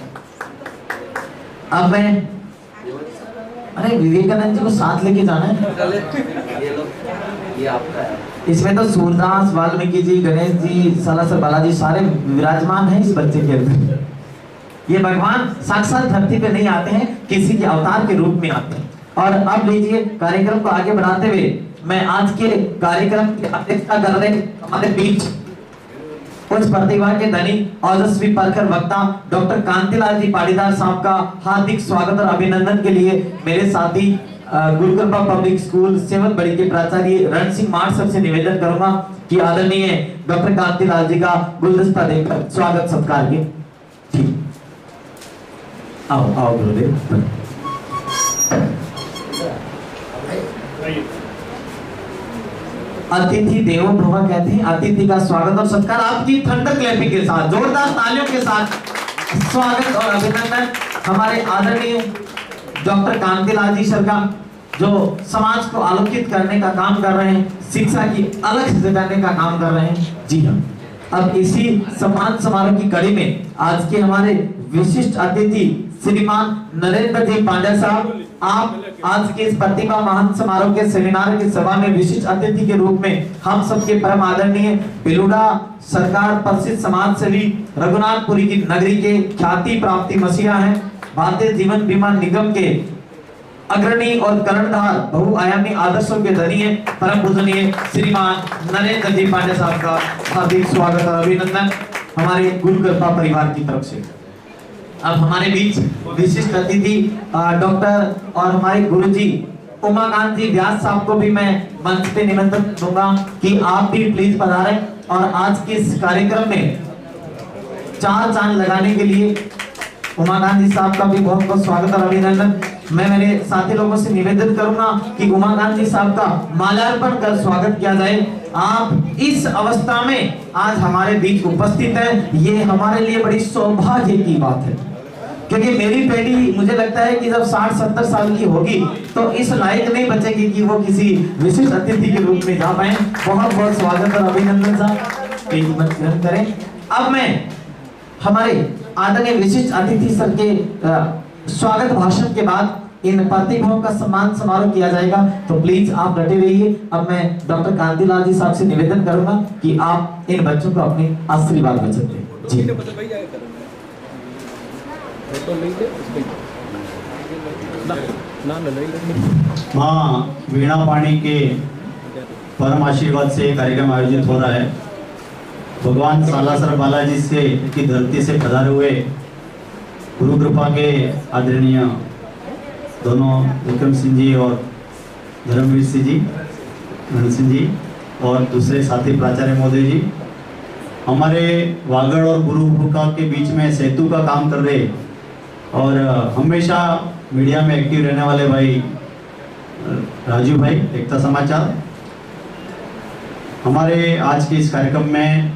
अब मैं, अरे विवेकानंद जी को साथ लेके जाना है। ये आपका है। इसमें तो सूरदास, वाल्मीकि जी, गणेश जी, सालासर बालाजी सारे विराजमान हैं इस बच्चे के अंदर। ये भगवान साक्षात धरती पे नहीं आते हैं, किसी के अवतार के रूप में आते हैं। और अब लीजिए कार्यक्रम को आगे बढ़ाते हुए मैं आज के कार्यक्रम की अध्यक्षता कर रहे हमारे बीच उच्च प्रतिभा के धनी ओजस्वी परखर वक्ता डॉक्टर कांतिलाल जी पाटीदार साहब का हार्दिक स्वागत और अभिनंदन के लिए मेरे साथी गुरु कृपा पब्लिक स्कूल 7 बड़ी के प्राचार्य रण सिंह मार्ट सर से निवेदन करूंगा कि आदरणीय डॉक्टर कांतिलाल जी का गुलदस्ता देकर स्वागत सत्कार के। ठीक, आओ आओ गुरुदेव। अतिथि देवो भव कहते हैं, अतिथि का स्वागत और सत्कार आपकी थंडर क्लैपिंग के साथ, जोरदार तालियों के साथ स्वागत और अभिनंदन हमारे आदरणीय डॉक्टर कांतिलाल जी सर का, जो समाज को आलोकित करने का काम कर रहे हैं, शिक्षा की अलग जगाने का काम कर रहे हैं। जी हाँ, अब इसी सम्मान समारोह की कड़ी में आज के हमारे विशिष्ट अतिथि श्रीमान नरेंद्र जी पांडे साहब, आप आज के इस प्रतिभा महान समारोह के सेमिनार की सभा में विशिष्ट अतिथि के रूप में हम सबके परम आदरणीय पिलुड़ा सरकार प्रसिद्ध समाज सेवी रघुनाथपुरी की नगरी के ख्याति प्राप्ति मसीहा हैं, भारतीय जीवन बीमा निगम के अग्रणी और कर्णधार बहुआयामी आदर्शों के धनी है परम पूजनीय श्रीमान नरेंद्र जी पांडे साहब का हार्दिक स्वागत और अभिनंदन हमारे गुरु कृपा परिवार की तरफ से। अब हमारे बीच विशिष्ट अतिथि डॉक्टर और हमारे गुरुजी उमाकांत जी व्यास साहब को भी मैं मंच पे निमंत्रण दूंगा कि आप भी प्लीज पधारें और आज के इस कार्यक्रम में 4 चांद लगाने के लिए उमाकांत जी साहब का भी बहुत बहुत स्वागत और अभिनंदन। मैं मेरे साथी लोगों से निवेदन करूंगा कि उमाकांत जी साहब का माल्यार्पण कर स्वागत किया जाए। आप इस अवस्था में आज हमारे बीच उपस्थित हैं, ये हमारे लिए बड़ी सौभाग्य की बात है, क्योंकि मेरी पीढ़ी मुझे लगता है कि जब 60-70 साल की होगी तो इस लायक नहीं बचेगी कि वो किसी विशिष्ट अतिथि के रूप में जा पाए। बहुत बहुत स्वागत और अभिनंदन साहब, प्लीज मंच ग्रहण करें। अब मैं हमारे आदरणीय विशिष्ट अतिथि सर के स्वागत भाषण के बाद इन प्रतिभाओं का सम्मान समारोह किया जाएगा, तो प्लीज आप डटे रहिए। अब मैं डॉक्टर कांतिलाल जी साहब से निवेदन करूंगा कि आप इन बच्चों को अपने आशीर्वाद वचन दें। जी माँ वीणा पाणी के परम आशीर्वाद से कार्यक्रम आयोजित हो रहा है। भगवान सालासर बालाजी से की धरती से पधारे हुए गुरु कृपा के आदरणीय दोनों विक्रम सिंह जी और धर्मवीर सिंह जी, धन सिंह जी और दूसरे साथी प्राचार्य महोदय जी हमारे वागड़ और गुरुमुखा के बीच में सेतु का काम कर रहे और हमेशा मीडिया में एक्टिव रहने वाले भाई राजू भाई, एकता समाचार। हमारे आज के इस कार्यक्रम में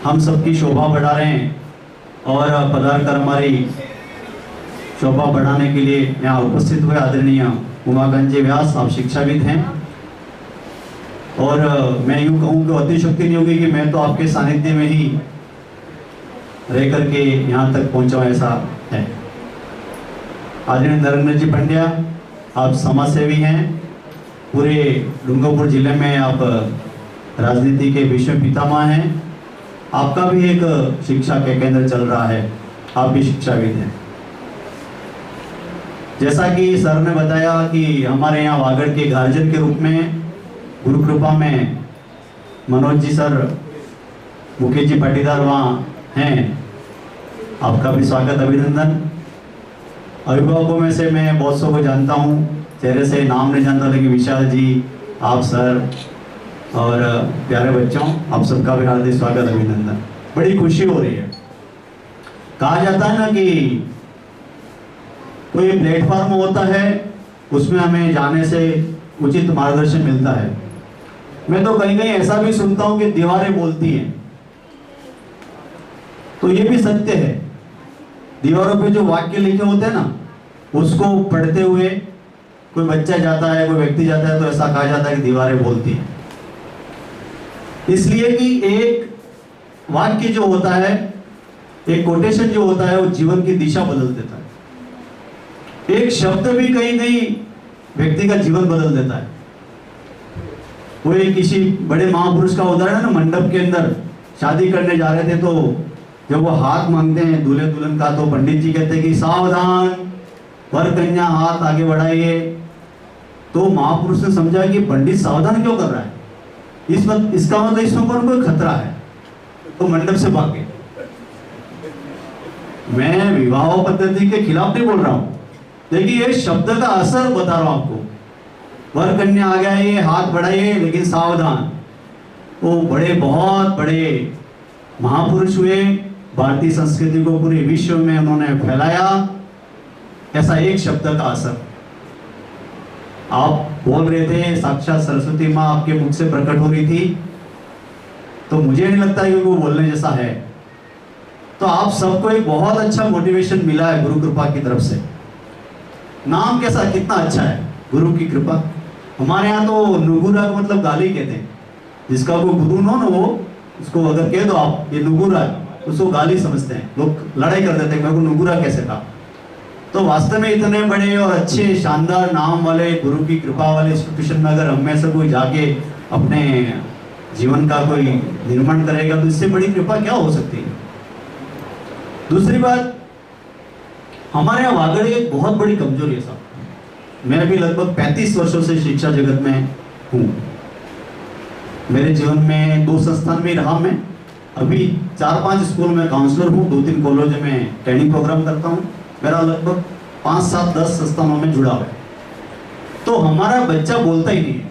हम सबकी शोभा बढ़ा रहे हैं और पधार कर हमारी शोभा बढ़ाने के लिए यहाँ उपस्थित हुए आदरणीय उमाकांत जी व्यास, आप शिक्षाविद हैं और मैं यूँ कहूँ कि अतिशक्ति नहीं होगी कि मैं तो आपके सानिध्य में ही रह करके यहाँ तक पहुँचा हूँ, ऐसा है। आदरणीय नरेंद्र जी पंड्या, आप समाज सेवी हैं, पूरे डूंगरपुर जिले में आप राजनीति के विश्व पितामह हैं, आपका भी एक शिक्षा के केंद्र चल रहा है, आप भी शिक्षाविद हैं। जैसा कि सर ने बताया कि हमारे यहाँ वागड़ के गार्जियन के रूप में गुरु कृपा में मनोज जी सर, मुकेश जी पाटीदार वहाँ हैं, आपका भी स्वागत, अभिनंदन। अभिभावकों में से मैं बहुत सौ को जानता हूँ, चेहरे से नाम नहीं जानता, लेकिन विशाल जी, आप सर और प्यारे बच्चों, आप सबका भी हार्दिक स्वागत, अभिनंदन। बड़ी खुशी हो रही है। कहा जाता है ना कि कोई प्लेटफॉर्म होता है, उसमें हमें जाने से उचित मार्गदर्शन मिलता है। मैं तो कहीं कहीं ऐसा भी सुनता हूँ कि दीवारें बोलती हैं, तो ये भी सत्य है। दीवारों पे जो वाक्य लिखे होते हैं ना, उसको पढ़ते हुए कोई बच्चा जाता है, कोई व्यक्ति जाता है, तो ऐसा कहा जाता है कि दीवारें बोलती हैं। इसलिए कि एक वाक्य जो होता है, एक कोटेशन जो होता है, वो जीवन की दिशा बदल देता है। एक शब्द भी कहीं कहीं व्यक्ति का जीवन बदल देता है। वो एक किसी बड़े महापुरुष का उदाहरण है ना, मंडप के अंदर शादी करने जा रहे थे, तो जब वो हाथ मांगते हैं दूल्हे दुल्हन का, तो पंडित जी कहते हैं कि सावधान, वर कन्या हाथ आगे बढ़ाइए। तो महापुरुष ने समझा कि पंडित सावधान क्यों कर रहा है, इसका मतलब इसमें कोई खतरा है, तो मंडप से भाग गए। मैं विवाह पद्धति के खिलाफ नहीं बोल रहा हूं, लेकिन ये शब्द का असर बता रहा हूं आपको। वर कन्या आ गया, ये हाथ बढ़ाइए, लेकिन सावधान। वो बहुत बड़े महापुरुष हुए, भारतीय संस्कृति को पूरे विश्व में उन्होंने फैलाया। ऐसा एक शब्द का असर। आप बोल रहे थे, साक्षात सरस्वती माँ आपके मुख से प्रकट हो रही थी, तो मुझे नहीं लगता कि वो बोलने जैसा है। तो आप सबको एक बहुत अच्छा मोटिवेशन मिला है गुरु कृपा की तरफ से। नाम कैसा, कितना अच्छा है, गुरु की कृपा। हमारे यहाँ तो नुगुरा का मतलब गाली कहते हैं, जिसका कोई गुरु न हो, वो उसको अगर कह दो आप ये नुगुरा है, उसको गाली समझते हैं, लोग लड़ाई कर देते हैं, मेरे को नुगुरा कैसे कहा। तो वास्तव में इतने बड़े और अच्छे शानदार नाम वाले गुरु की कृपा वाले इंस्टीट्यूशन में अगर हमें से कोई जाके अपने जीवन का कोई निर्माण करेगा, तो इससे बड़ी कृपा क्या हो सकती है। दूसरी बात, हमारे यहाँ वागड़ एक बहुत बड़ी कमजोरी है साहब। मैं भी लगभग 35 वर्षों से शिक्षा जगत में हूँ। मेरे जीवन में 2 संस्थान में रहा मैं। अभी 4-5 स्कूल में काउंसलर हूँ, 2-3 कॉलेज में ट्रेनिंग प्रोग्राम करता हूँ। मेरा लगभग 5-7-10 संस्थानों में जुड़ा हुआ है। तो हमारा बच्चा बोलता ही नहीं है।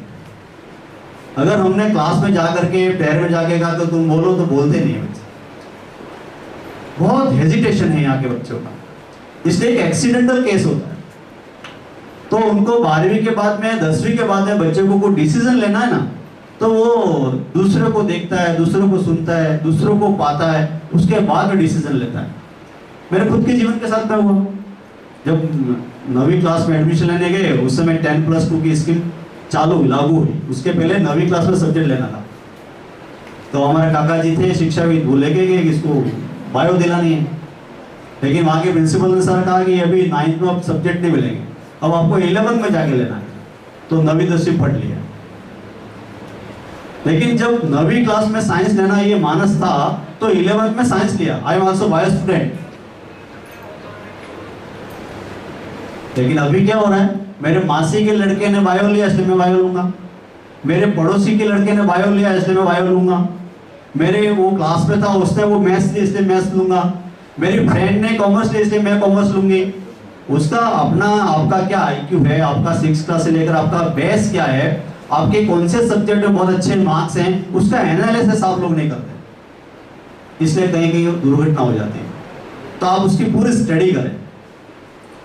अगर हमने क्लास में जाकर के पैर में जाके कहा तो तुम बोलो, तो बोलते नहीं है बच्चे। बहुत हेजिटेशन है यहाँ के बच्चों का। इसलिए एक एक्सीडेंटल केस होता है। तो उनको 12वीं के बाद में, 10वीं के बाद में बच्चे को कोई डिसीजन लेना है ना, तो वो दूसरे को देखता है, दूसरों को सुनता है, दूसरों को पाता है, उसके बाद में डिसीजन लेता है। मेरे खुद के जीवन के साथ में हुआ। जब 9वीं क्लास में एडमिशन लेने गए, उस समय 10+2 की स्कीम लागू हुई। उसके पहले 9वीं क्लास में सब्जेक्ट लेना था। तो हमारे काका जी थे शिक्षाविद, वो लेके गए कि इसको बायो दिलानी है। लेकिन वहाँ के प्रिंसिपल ने सर कहा कि अभी 9th में सब्जेक्ट नहीं मिलेंगे, अब आपको 11th में जाके लेना है। तो 9वीं 10वीं पढ़ लिया। लेकिन जब 9वीं क्लास में साइंस लेना ये मानस था, तो 11th में साइंस लिया। I am also bio student. लेकिन अभी क्या हो रहा है, मेरे मासी के लड़के ने बायो लिया, इसलिए मैं बायो लूंगा। मेरे पड़ोसी के लड़के ने बायो लिया, इसलिए मैं बायो लूंगा। मेरे वो क्लास में था, उसने वो मैथ्स लिया, इसलिए मैथ्स लूंगा। मेरी फ्रेंड ने कॉमर्स लिया, इसलिए मैं कॉमर्स लूंगी। उसका अपना, आपका क्या IQ है, आपका 6th क्लास से लेकर आपका बेस क्या है, आपके कौन से सब्जेक्ट में बहुत अच्छे मार्क्स हैं, उसका एनालिसिस आप लोग नहीं करते, इसलिए कहीं कहीं दुर्घटना हो जाती है। तो आप उसकी पूरी स्टडी करें।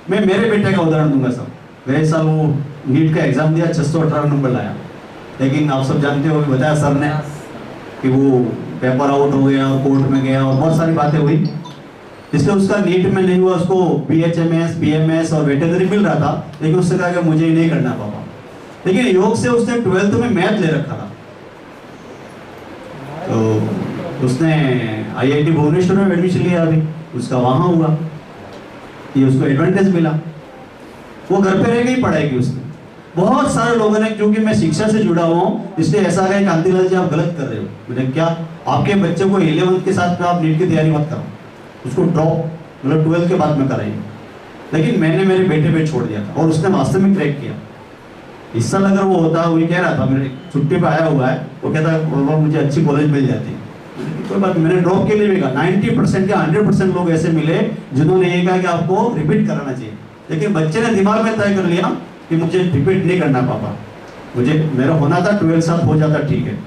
मैं मेरे बेटे का उदाहरण दूंगा सब। गए साल वो नीट का एग्जाम दिया, 618 नंबर लाया, लेकिन आप सब जानते हो, बताया सर ने कि वो पेपर आउट हो गया और कोर्ट में गया और बहुत सारी बातें हुई, इसलिए उसका नीट में नहीं हुआ। उसको BHMS, BMS और वेटरनरी मिल रहा था, लेकिन उसने कहा कि मुझे ही नहीं करना पापा। लेकिन योग से उसने 12th में मैथ ले रखा था, तो उसने IIT भुवनेश्वर में एडमिशन लिया, अभी उसका वहाँ हुआ, ये उसको एडवांटेज मिला। वो घर पे रह गई, पढ़ाई की उसने। बहुत सारे लोगों ने, क्योंकि मैं शिक्षा से जुड़ा हुआ हूँ, इसलिए ऐसा कहा कांतिलाल जी आप गलत कर रहे हो। मैंने क्या, आपके बच्चे को 11th के साथ में आप नीट की तैयारी मत करो, उसको ड्रॉप मतलब 12th के बाद में कराइए। लेकिन मैंने मेरे बेटे पे छोड़ दिया था और उसने वास्तव में क्रैक किया। इस साल अगर वो होता, वो कह रहा था, मेरे छुट्टी पे आया हुआ है, वो कहता बाबा मुझे अच्छी कॉलेज मिल जाती। कोई बात, मैंने ड्रॉप के लिए भी कहा 90% या 100% लोग ऐसे मिले जिन्होंने ये कहा कि आपको रिपीट कराना चाहिए। लेकिन बच्चे ने दिमाग में तय कर लिया कि मुझे रिपीट नहीं करना पापा, मुझे मेरा होना था 12 साल हो जाता ठीक है।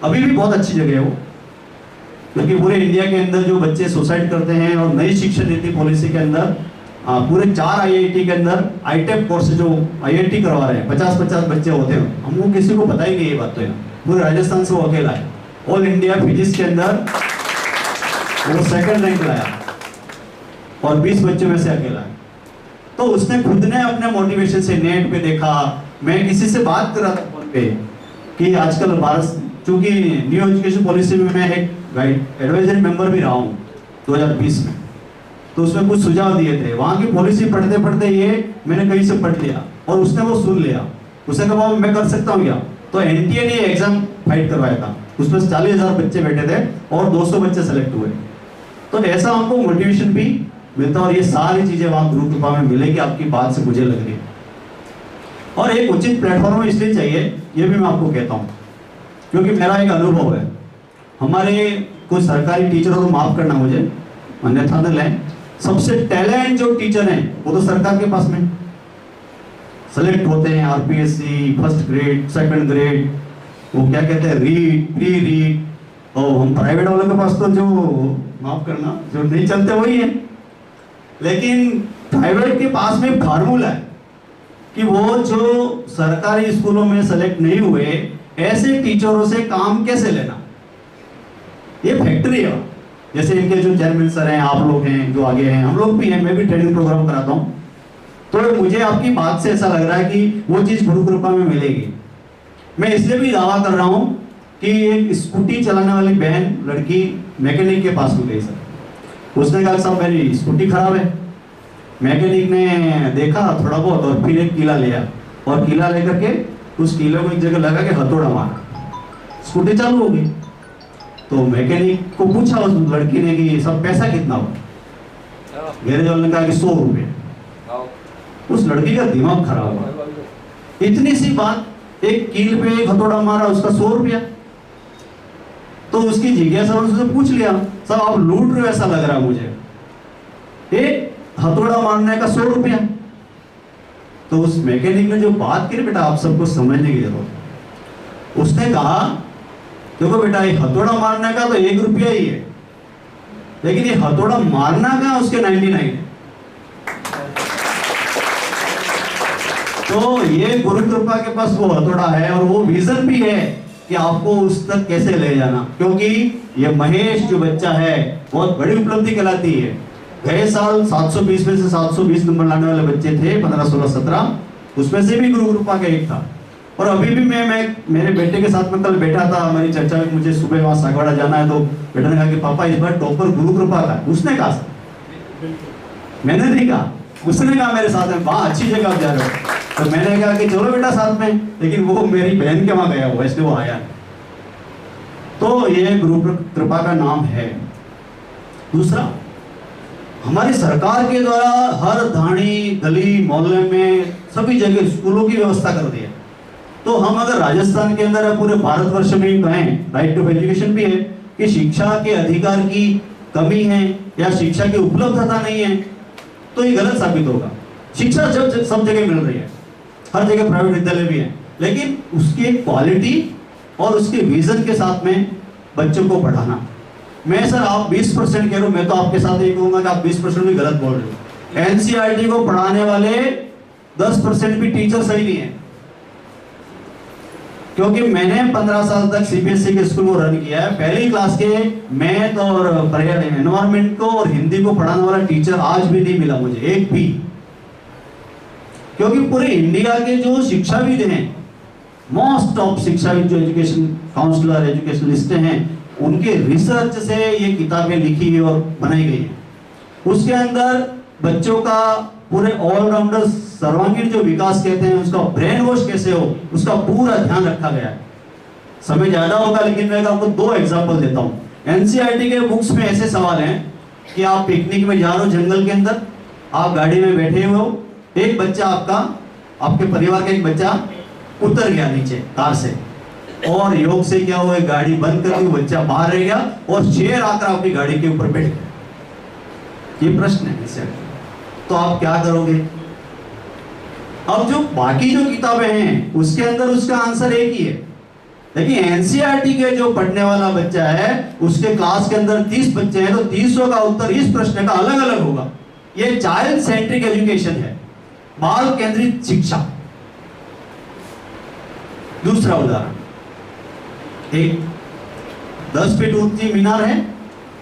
अभी भी बहुत अच्छी जगह है वो, क्योंकि पूरे इंडिया के अंदर जो बच्चे सुसाइड करते हैं और नई शिक्षा नीति पॉलिसी के अंदर पूरे 4 IIT के अंदर ITEP कोर्स जो IIT करवा रहे हैं, 50-50 बच्चे होते हैं। हमको किसी को पता ही नहीं ये बात, तो है पूरे राजस्थान से वो अकेला है। ऑल इंडिया फिजिक्स के अंदर वो 2nd रैंक लाया और 20 बच्चों में से अकेला है। तो उसने खुद ने अपने मोटिवेशन से नेट पे देखा। मैं किसी से बात कर रहा था फोन पे कि आजकल भारत, चूंकि न्यू एजुकेशन पॉलिसी में मैं एक गाइड एडवाइजरी मेंबर भी रहा हूँ 2020 में, तो उसमें कुछ सुझाव दिए थे। वहाँ की पॉलिसी पढ़ते पढ़ते ये मैंने कहीं से पढ़ लिया और उसने वो सुन लिया। उसने कहा मैं कर सकता हूँ क्या, तो NTA ने एग्जाम फाइट करवाया था, उसमें 40,000 बच्चे बैठे थे और 200 बच्चे सेलेक्ट हुए। तो ऐसा हमको मोटिवेशन भी मिलता है और ये सारी चीजें वहाँ गुरु कृपा में मिलेगी, आपकी बात से मुझे लग रही है। और एक उचित प्लेटफॉर्म इसलिए चाहिए, ये भी मैं आपको कहता हूँ, क्योंकि मेरा एक अनुभव है। हमारे कुछ सरकारी टीचर को माफ करना मुझे, अन्यथा न लें, सबसे टैलेंट जो टीचर हैं वो तो सरकार के पास में सेलेक्ट होते हैं, RPSC, 1st grade, 2nd grade, वो क्या कहते हैं रीड, प्री रीड। और हम प्राइवेट वालों के पास तो जो माफ करना जो नहीं चलते वही है। लेकिन प्राइवेट के पास में फार्मूला है कि वो जो सरकारी स्कूलों में सेलेक्ट नहीं हुए ऐसे टीचरों से काम कैसे लेना। ये फैक्ट्री है। जैसे इनके जो चेयरमैन सर हैं, आप लोग हैं जो आगे हैं, हम लोग भी हैं, मैं भी ट्रेनिंग प्रोग्राम कराता हूँ। तो मुझे आपकी बात से ऐसा लग रहा है कि वो चीज़ गुरु कृपा में मिलेगी। मैं इसलिए भी दावा कर रहा हूँ कि एक स्कूटी चलाने वाली बहन लड़की मैकेनिक के पास में गई सर। उसने कहा साहब मेरी स्कूटी खराब है। मैकेनिक ने देखा थोड़ा बहुत और फिर एक कीला लिया और कीला लेकर के उस कीले को एक जगह लगा के हथौड़ा मारा, स्कूटी चालू हो गई। तो मैकेनिक को पूछा उस लड़की ने कि सब पैसा कितना हुआ। गैरेज वाले ने कहा कि 100 रुपये। उस लड़की का दिमाग खराब हुआ, इतनी सी बात, एक कील पे एक हथौड़ा मारा, उसका 100 रुपया। तो उसकी जिज्ञासा उससे पूछ लिया, साहब आप लूट रहे हो ऐसा लग रहा है मुझे, एक हथौड़ा मारने का 100 रुपया। तो उस मैकेनिक ने जो बात की, बेटा आप सबको समझने की जरूरत। उसने कहा देखो बेटा ये हथौड़ा मारने का तो 1 रुपया ही है, लेकिन ये हथौड़ा मारना का उसके 99 है। तो ये गुरु कृपा के पास वो हथौड़ा है और वो विजन भी है कि आपको उस तक कैसे ले जाना। क्योंकि ये महेश जो बच्चा है बहुत बड़ी उपलब्धि कहलाती है। गए साल 720 में से 720 नंबर लाने वाले बच्चे थे 15, 16, 17, उसमें से भी गुरु कृपा का एक था। और अभी भी मैं मेरे बेटे के साथ में कल बैठा था, हमारी चर्चा में, मुझे सुबह वहाँ सागवाड़ा जाना है, तो बेटा ने कहा कि पापा इस बार टॉपर गुरु कृपा का। उसने कहा सर, मैंने नहीं कहा, उसने कहा मेरे साथ में, वहाँ अच्छी जगह आप जा रहे हो। तो मैंने कहा कि चलो बेटा साथ में, लेकिन वो मेरी बहन के वहाँ गया हुआ, इसलिए वो आया। तो ये गुरु कृपा का नाम है। दूसरा, हमारी सरकार के द्वारा हर धाणी, गली, मोहल्ले में सभी जगह स्कूलों की व्यवस्था कर दी है। तो हम अगर राजस्थान के अंदर पूरे भारतवर्ष में कहें, राइट टू एजुकेशन भी है कि शिक्षा के अधिकार की कमी है या शिक्षा की उपलब्धता नहीं है, तो ये गलत साबित होगा। शिक्षा जब सब जगह मिल रही है, हर जगह प्राइवेट विद्यालय भी है, लेकिन उसकी क्वालिटी और उसके विजन के साथ में बच्चों को पढ़ाना। मैं सर आप 20% कह रहे हो, मैं तो आपके साथ ये कहूंगा कि आप 20% भी गलत बोल रहे हो। एनसीईआरटी को पढ़ाने वाले 10% भी टीचर सही नहीं है, क्योंकि मैंने 15 साल तक सीबीएसई के स्कूल को रन किया है। पहली क्लास के मैथ और एनवायरमेंट को और हिंदी को पढ़ाने वाला टीचर आज भी नहीं मिला मुझे, एक भी। क्योंकि पूरे इंडिया के जो शिक्षाविद हैं, मोस्ट ऑफ शिक्षाविद जो एजुकेशन काउंसलर एजुकेशनलिस्ट हैं, उनके रिसर्च से ये किताबें लिखी है और बनाई गई है। उसके अंदर बच्चों का पूरे ऑलराउंडर सर्वांगीण जो विकास कहते हैं, उसका ब्रेन वॉश कैसे हो, उसका पूरा ध्यान रखा गया है। समय ज्यादा होगा लेकिन मैं आपको 2 एग्जांपल देता हूँ। एनसीईआरटी के बुक्स में ऐसे सवाल हैं कि आप पिकनिक में जा रहे हो जंगल के अंदर, आप गाड़ी में बैठे हुए हो, एक बच्चा आपके परिवार का एक बच्चा उतर गया नीचे कार से, और योग से क्या हुआ, गाड़ी बंद कर दी, बच्चा बाहर रह गया और शेर आकर आपकी गाड़ी के ऊपर बैठ गया। ये प्रश्न है इससे, तो आप क्या करोगे? अब जो बाकी जो किताबें हैं उसके अंदर उसका आंसर एक ही है, लेकिन एनसीईआरटी के जो पढ़ने वाला बच्चा है उसके क्लास के अंदर 30 बच्चे हैं, तो 30 का उत्तर इस प्रश्न का अलग अलग होगा। ये चाइल्ड सेंट्रिक एजुकेशन है, बाल केंद्रित शिक्षा। दूसरा उदाहरण, एक 10 फीट ऊंची मीनार है,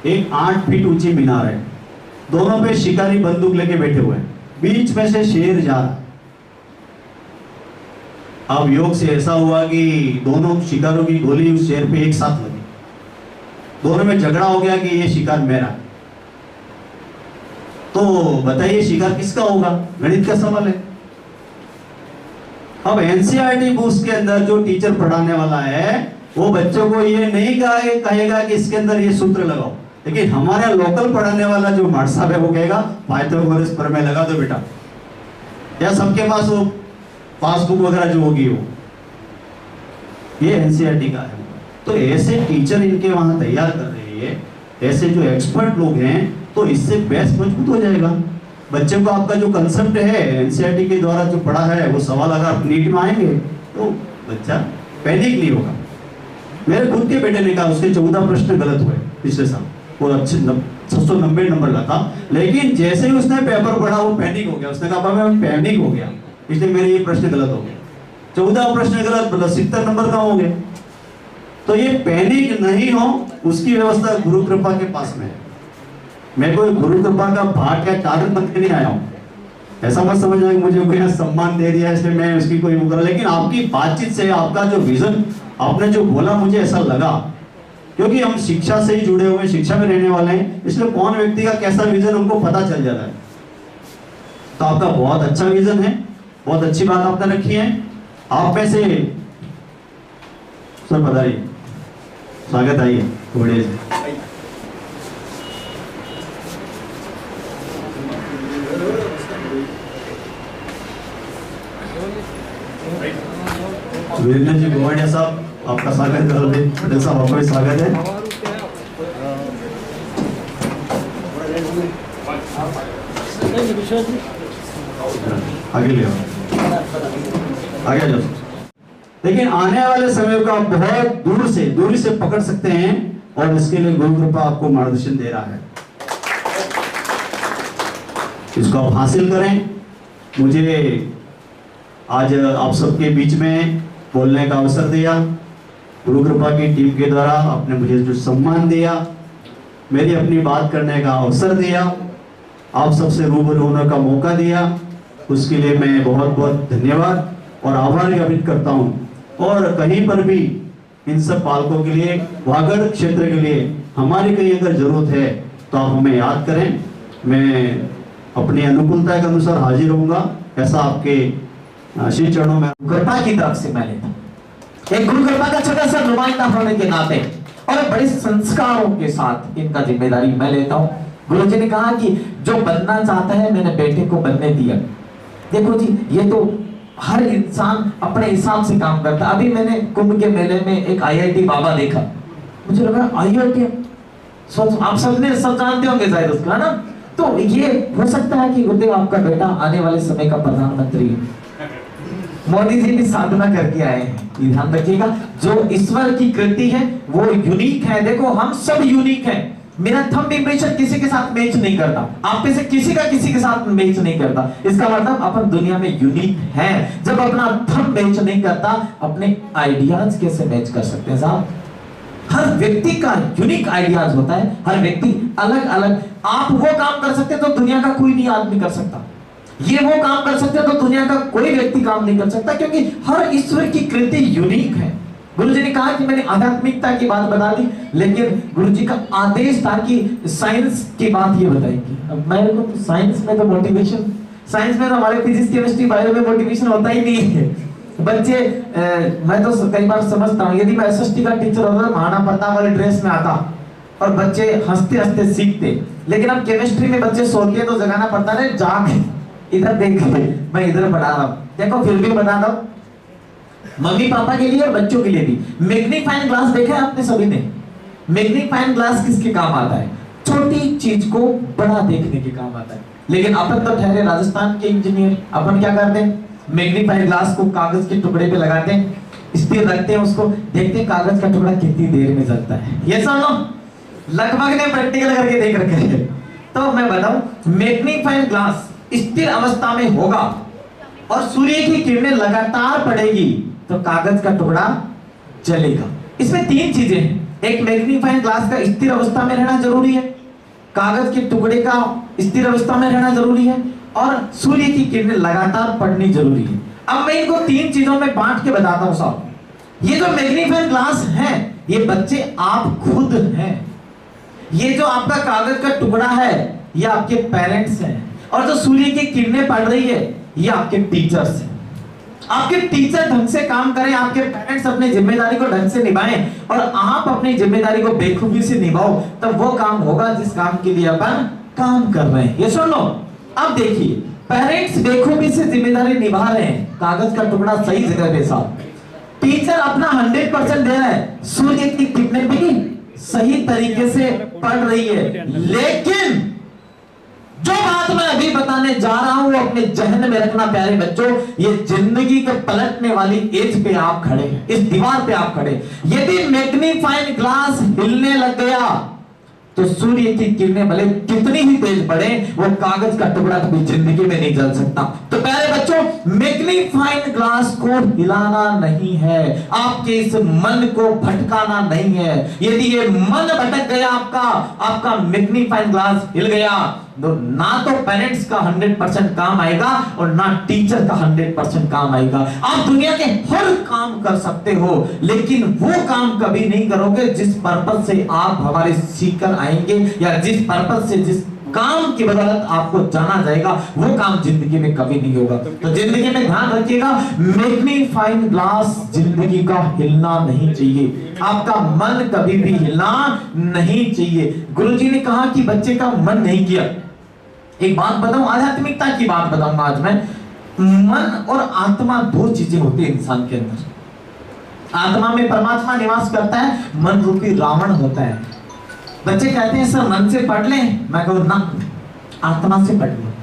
एक 8 फीट ऊंची मीनार है, दोनों पे शिकारी बंदूक लेके बैठे हुए हैं, बीच में से शेर जा रहा है। अब योग से ऐसा हुआ कि दोनों शिकारों की गोली उस शेर पे एक साथ लगी, दोनों में झगड़ा हो गया कि ये शिकार मेरा। तो बताइए शिकार किसका होगा? गणित का सवाल है। अब एनसीईआरटी बुक्स के अंदर जो टीचर पढ़ाने वाला है वो बच्चों को ये नहीं कहेगा कि इसके अंदर ये सूत्र लगाओ, लेकिन हमारे लोकल पढ़ाने वाला जो मार्ट साहब है वो कहेगा पाइथागोरस प्रमेय लगा दो बेटा, या सबके पास वो पासबुक वगैरह जो होगी वो, ये एनसीईआरटी का है। तो ऐसे टीचर इनके वहां तैयार कर रही है, ऐसे जो एक्सपर्ट लोग हैं, तो इससे बेस मजबूत हो जाएगा। बच्चे को आपका जो कंसेप्ट है एनसीईआरटी के द्वारा जो पढ़ा है वो सवाल अगर नीट में आएंगे तो बच्चा पैनिक नहीं होगा। मेरे खुद के बेटे ने कहा उसके 14 प्रश्न गलत हुए पिछले साल, वो अच्छे 690 नंबर का था, लेकिन जैसे ही उसने पेपर पढ़ा वो पैनिक हो गया। उसने कहा मैं पैनिक हो गया, इसलिए मेरे ये प्रश्न गलत हो गए। 14 प्रश्न गलत, मतलब 70 नंबर का हो गए। तो ये पैनिक नहीं हो उसकी व्यवस्था गुरु कृपा के पास में है। मैं कोई गुरु कृपा का भाट या कारण बन के नहीं आया हूँ, ऐसा मत समझना कि मुझे कोई सम्मान दे दिया इसलिए मैं उसकी कोई मुकरा। लेकिन आपकी बातचीत से आपका जो विजन आपने जो बोला मुझे ऐसा लगा, क्योंकि हम शिक्षा से ही जुड़े हुए, शिक्षा में रहने वाले हैं, इसलिए कौन व्यक्ति का कैसा विजन हमको पता चल जाता है। तो आपका बहुत अच्छा विजन है, बहुत अच्छी बात आपने रखी है। आप में से सर बताइए, स्वागत, आइए थोड़े वीरेंद्र जी गोवाड़िया साहब, आपका स्वागत है। पटेल साहब आपका भी स्वागत है। आगे ले आओ, आगे जाओ। लेकिन आने वाले समय को आप बहुत दूरी से पकड़ सकते हैं, और इसके लिए गुरु कृपा आपको मार्गदर्शन दे रहा है। इसको आप हासिल करें। मुझे आज आप सबके बीच में बोलने का अवसर दिया, गुरु कृपा की टीम के द्वारा आपने मुझे जो सम्मान दिया, मेरी अपनी बात करने का अवसर दिया, आप सबसे रूबरू होने का मौका दिया, उसके लिए मैं बहुत बहुत धन्यवाद और आभार ज्ञापित करता हूँ। और कहीं पर भी इन सब पालकों के लिए, वागड़ क्षेत्र के लिए हमारी कहीं अगर जरूरत है तो आप हमें याद करें। मैं अपनी अनुकूलता के अनुसार हाजिर होऊंगा, ऐसा आपके श्री चरणों में कृपा की तरफ से मैं लेता हूँ, एक गुरु कृपा का छोटा सा नुमाइंदा होने के नाते और बड़े संस्कारों के साथ इनका जिम्मेदारी मैं लेता हूँ। गुरु जी ने कहा कि जो बनना चाहता है मैंने बेटे को बनने दिया। देखो जी, ये तो हर इंसान अपने हिसाब से काम करता है। अभी मैंने कुंभ के मेले में एक आईआईटी बाबा देखा, मुझे लगा आईआईटी आप सब जानते होंगे शायद उसका, है ना। तो ये हो सकता है कि गुरुदेव आपका बेटा आने वाले समय का प्रधानमंत्री है। मोदी जी भी साधना करके आए हैं, ये ध्यान रखिएगा। जो ईश्वर की कृति है वो यूनिक है। देखो हम सब यूनिक हैं। मेरा थंब इंप्रेशन किसी के साथ मैच नहीं करता, आप में से किसी का किसी के साथ मैच नहीं करता। इसका मतलब अपन दुनिया में यूनिक हैं। जब अपना थंब मैच नहीं करता, अपने आइडियाज कैसे मैच कर सकते हैं साहब? हर व्यक्ति का यूनिक आइडियाज होता है, हर व्यक्ति अलग अलग। आप वो काम कर सकते तो दुनिया का कोई भी आदमी कर सकता, ये वो काम कर सकते तो दुनिया का कोई व्यक्ति काम नहीं कर सकता, क्योंकि हर ईश्वर की कृति यूनिक है। गुरुजी ने कहा कि मैंने आध्यात्मिकता की बात बता दी, लेकिन गुरुजी का आदेश था कि साइंस की बात ये बताएंगे। अब मेरे को तो साइंस में तो मोटिवेशन, साइंस में तो हमारे फिजिक्स केमिस्ट्री बायो में मोटिवेशन होता ही नहीं है। बच्चे मैं तो कई बार समझता हूँ, यदि मैं एसएसटी का टीचर होता, महाराणा प्रताप वाले ड्रेस में आता और बच्चे हंसते हंसते सीखते, लेकिन अब केमिस्ट्री में बच्चे सोते हैं तो जगाना पड़ता है, जाग इधर देख, मैं इधर पढ़ा रहा हूँ, देखो फिर भी बता दो। मम्मी पापा के लिए और बच्चों के लिए भी मैग्नीफाइंग ग्लास देखा है आपने सभी ने? मैग्नीफाइंग ग्लास किसके काम आता है? छोटी चीज को बड़ा देखने के काम आता है। लेकिन अपन तो ठहरे राजस्थान के इंजीनियर, अपन क्या करते हैं? मैग्नीफाइंग ग्लास को कागज के टुकड़े पे लगाते हैं, स्थिर रखते हैं, उसको देखते हैं कागज का टुकड़ा कितनी देर में जलता है। ये सुनो, लगभग ने प्रैक्टिकल करके देख रखे हैं। तो मैं बताऊं, मैग्नीफाइंग ग्लास स्थिर अवस्था में होगा और सूर्य की किरणें लगातार पड़ेगी तो कागज का टुकड़ा जलेगा। इसमें तीन चीजें हैं, एक मैग्नीफाइंग ग्लास का स्थिर अवस्था में रहना जरूरी है, कागज के टुकड़े का स्थिर अवस्था में रहना जरूरी है, और सूर्य की किरणें लगातार पड़नी जरूरी है। अब मैं इनको तीन चीजों में बांट के बताता हूं साहब। ये जो मैग्नीफाइंग ग्लास है, ये बच्चे आप खुद हैं। ये जो आपका कागज का टुकड़ा है, ये आपके पेरेंट्स हैं, और जो सूर्य की किरणें पड़ रही है, ये आपके टीचर्स हैं। आपके टीचर ढंग से काम करें, आपके पेरेंट्स अपनी जिम्मेदारी को ढंग से निभाएं, और आप अपनी जिम्मेदारी को बेखूबी से निभाओ, तब वो काम होगा जिस काम के लिए अपन काम कर रहे हैं। ये सुन लो। अब देखिए, पेरेंट्स बेखूबी से जिम्मेदारी निभा रहे हैं, कागज का टुकड़ा सही जगह पे साथ, टीचर अपना 100% दे रहा है, सूर्य की किरणें भी सही तरीके से पड़ रही है। लेकिन जो बात मैं अभी बताने जा रहा हूं वो अपने जहन में रखना प्यारे बच्चों, ये जिंदगी के पलटने वाली एज पे आप खड़े हैं, इस दीवार पे आप खड़े। यदि मैग्नीफाइंग ग्लास हिलने लग गया तो सूर्य की किरणें भले कितनी ही तेज पड़े, वो कागज का टुकड़ा कभी जिंदगी में नहीं जल सकता। तो प्यारे बच्चों, मैग्नीफाइंग ग्लास को हिलाना नहीं है, आपके इस मन को भटकाना नहीं है। यदि ये मन भटक गया आपका मैग्नीफाइंग ग्लास हिल गया, तो ना तो पेरेंट्स का 100% काम आएगा और ना टीचर का 100% काम आएगा। आप दुनिया के हर काम कर सकते हो, लेकिन वो काम कभी नहीं करोगे जिस पर्पस से आप हमारे सीकर आएंगे, या जिस पर्पस से, जिस काम की बदौलत आपको जाना जाएगा, वो काम जिंदगी में कभी नहीं होगा। तो जिंदगी में ध्यान रखिएगा, मैग्नीफाइंग ग्लास जिंदगी का हिलना नहीं चाहिए, आपका मन कभी भी हिलना नहीं चाहिए। गुरुजी ने कहा कि बच्चे का मन नहीं किया। एक बात बताऊं, आध्यात्मिकता की बात बताऊंगा आज मैं। मन और आत्मा दो चीजें होती है इंसान के अंदर। आत्मा में परमात्मा निवास करता है, मन रूपी रावण होता है। बच्चे कहते हैं सर मन से पढ़ लें, मैं कहूं ना, आत्मा से पढ़ लो।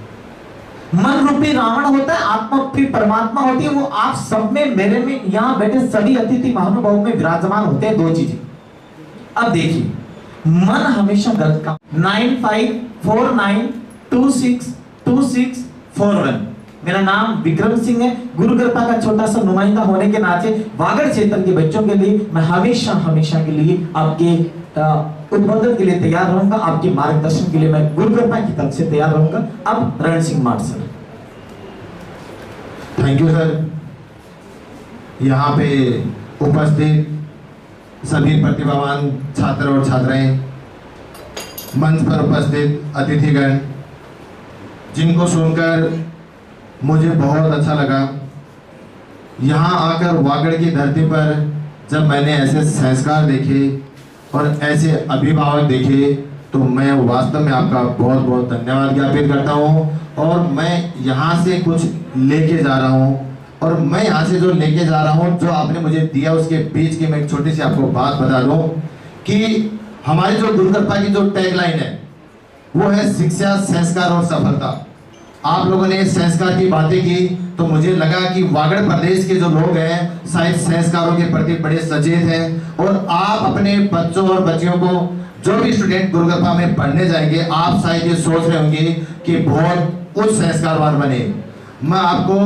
मन रूपी रावण होता है, आत्मा रूपी परमात्मा होती है। वो आप सब में, मेरे में, यहां बैठे सभी अतिथि महानुभावों में विराजमान होते हैं। दो चीजें। अब देखिए, मन हमेशा गलत काम। 9549262641। मेरा नाम विक्रम सिंह है। गुरु कृपा का छोटा सा नुमाइंदा होने के नाते वागड़ क्षेत्र के बच्चों के लिए मैं हमेशा के लिए आपके उद्बोधन के लिए तैयार रहूंगा, आपके मार्गदर्शन के लिए मैं गुरु कृपा की तरफ से तैयार रहूंगा। अब रण सिंह माट सर। Thank you sir. यहाँ पे उपस्थित सभी प्रतिभावान छात्र और छात्राएं, मंच पर उपस्थित अतिथिगण, जिनको सुनकर मुझे बहुत अच्छा लगा। यहाँ आकर वागड़ की धरती पर जब मैंने ऐसे संस्कार देखे और ऐसे अभिभावक देखे, तो मैं वास्तव में आपका बहुत बहुत धन्यवाद ज्ञापित करता हूँ। और मैं यहाँ से कुछ लेके जा रहा हूँ, और मैं यहाँ से जो लेके जा रहा हूँ, जो आपने मुझे दिया, उसके बीच की मैं एक छोटी सी आपको बात बता दूँ कि हमारी जो गुरु कृपा की जो टैगलाइन है वो है शिक्षा, संस्कार और सफलता। आप लोगों ने संस्कार की बातें की तो मुझे लगा कि वागड़ प्रदेश के जो लोग हैं शायद संस्कारों के प्रति बड़े सचेत हैं और आप अपने बच्चों और बच्चियों को जो भी स्टूडेंट गुरुकृपा में पढ़ने जाएंगे आप शायद ये सोच रहे होंगे कि बहुत उच्च संस्कारवान बने। मैं आपको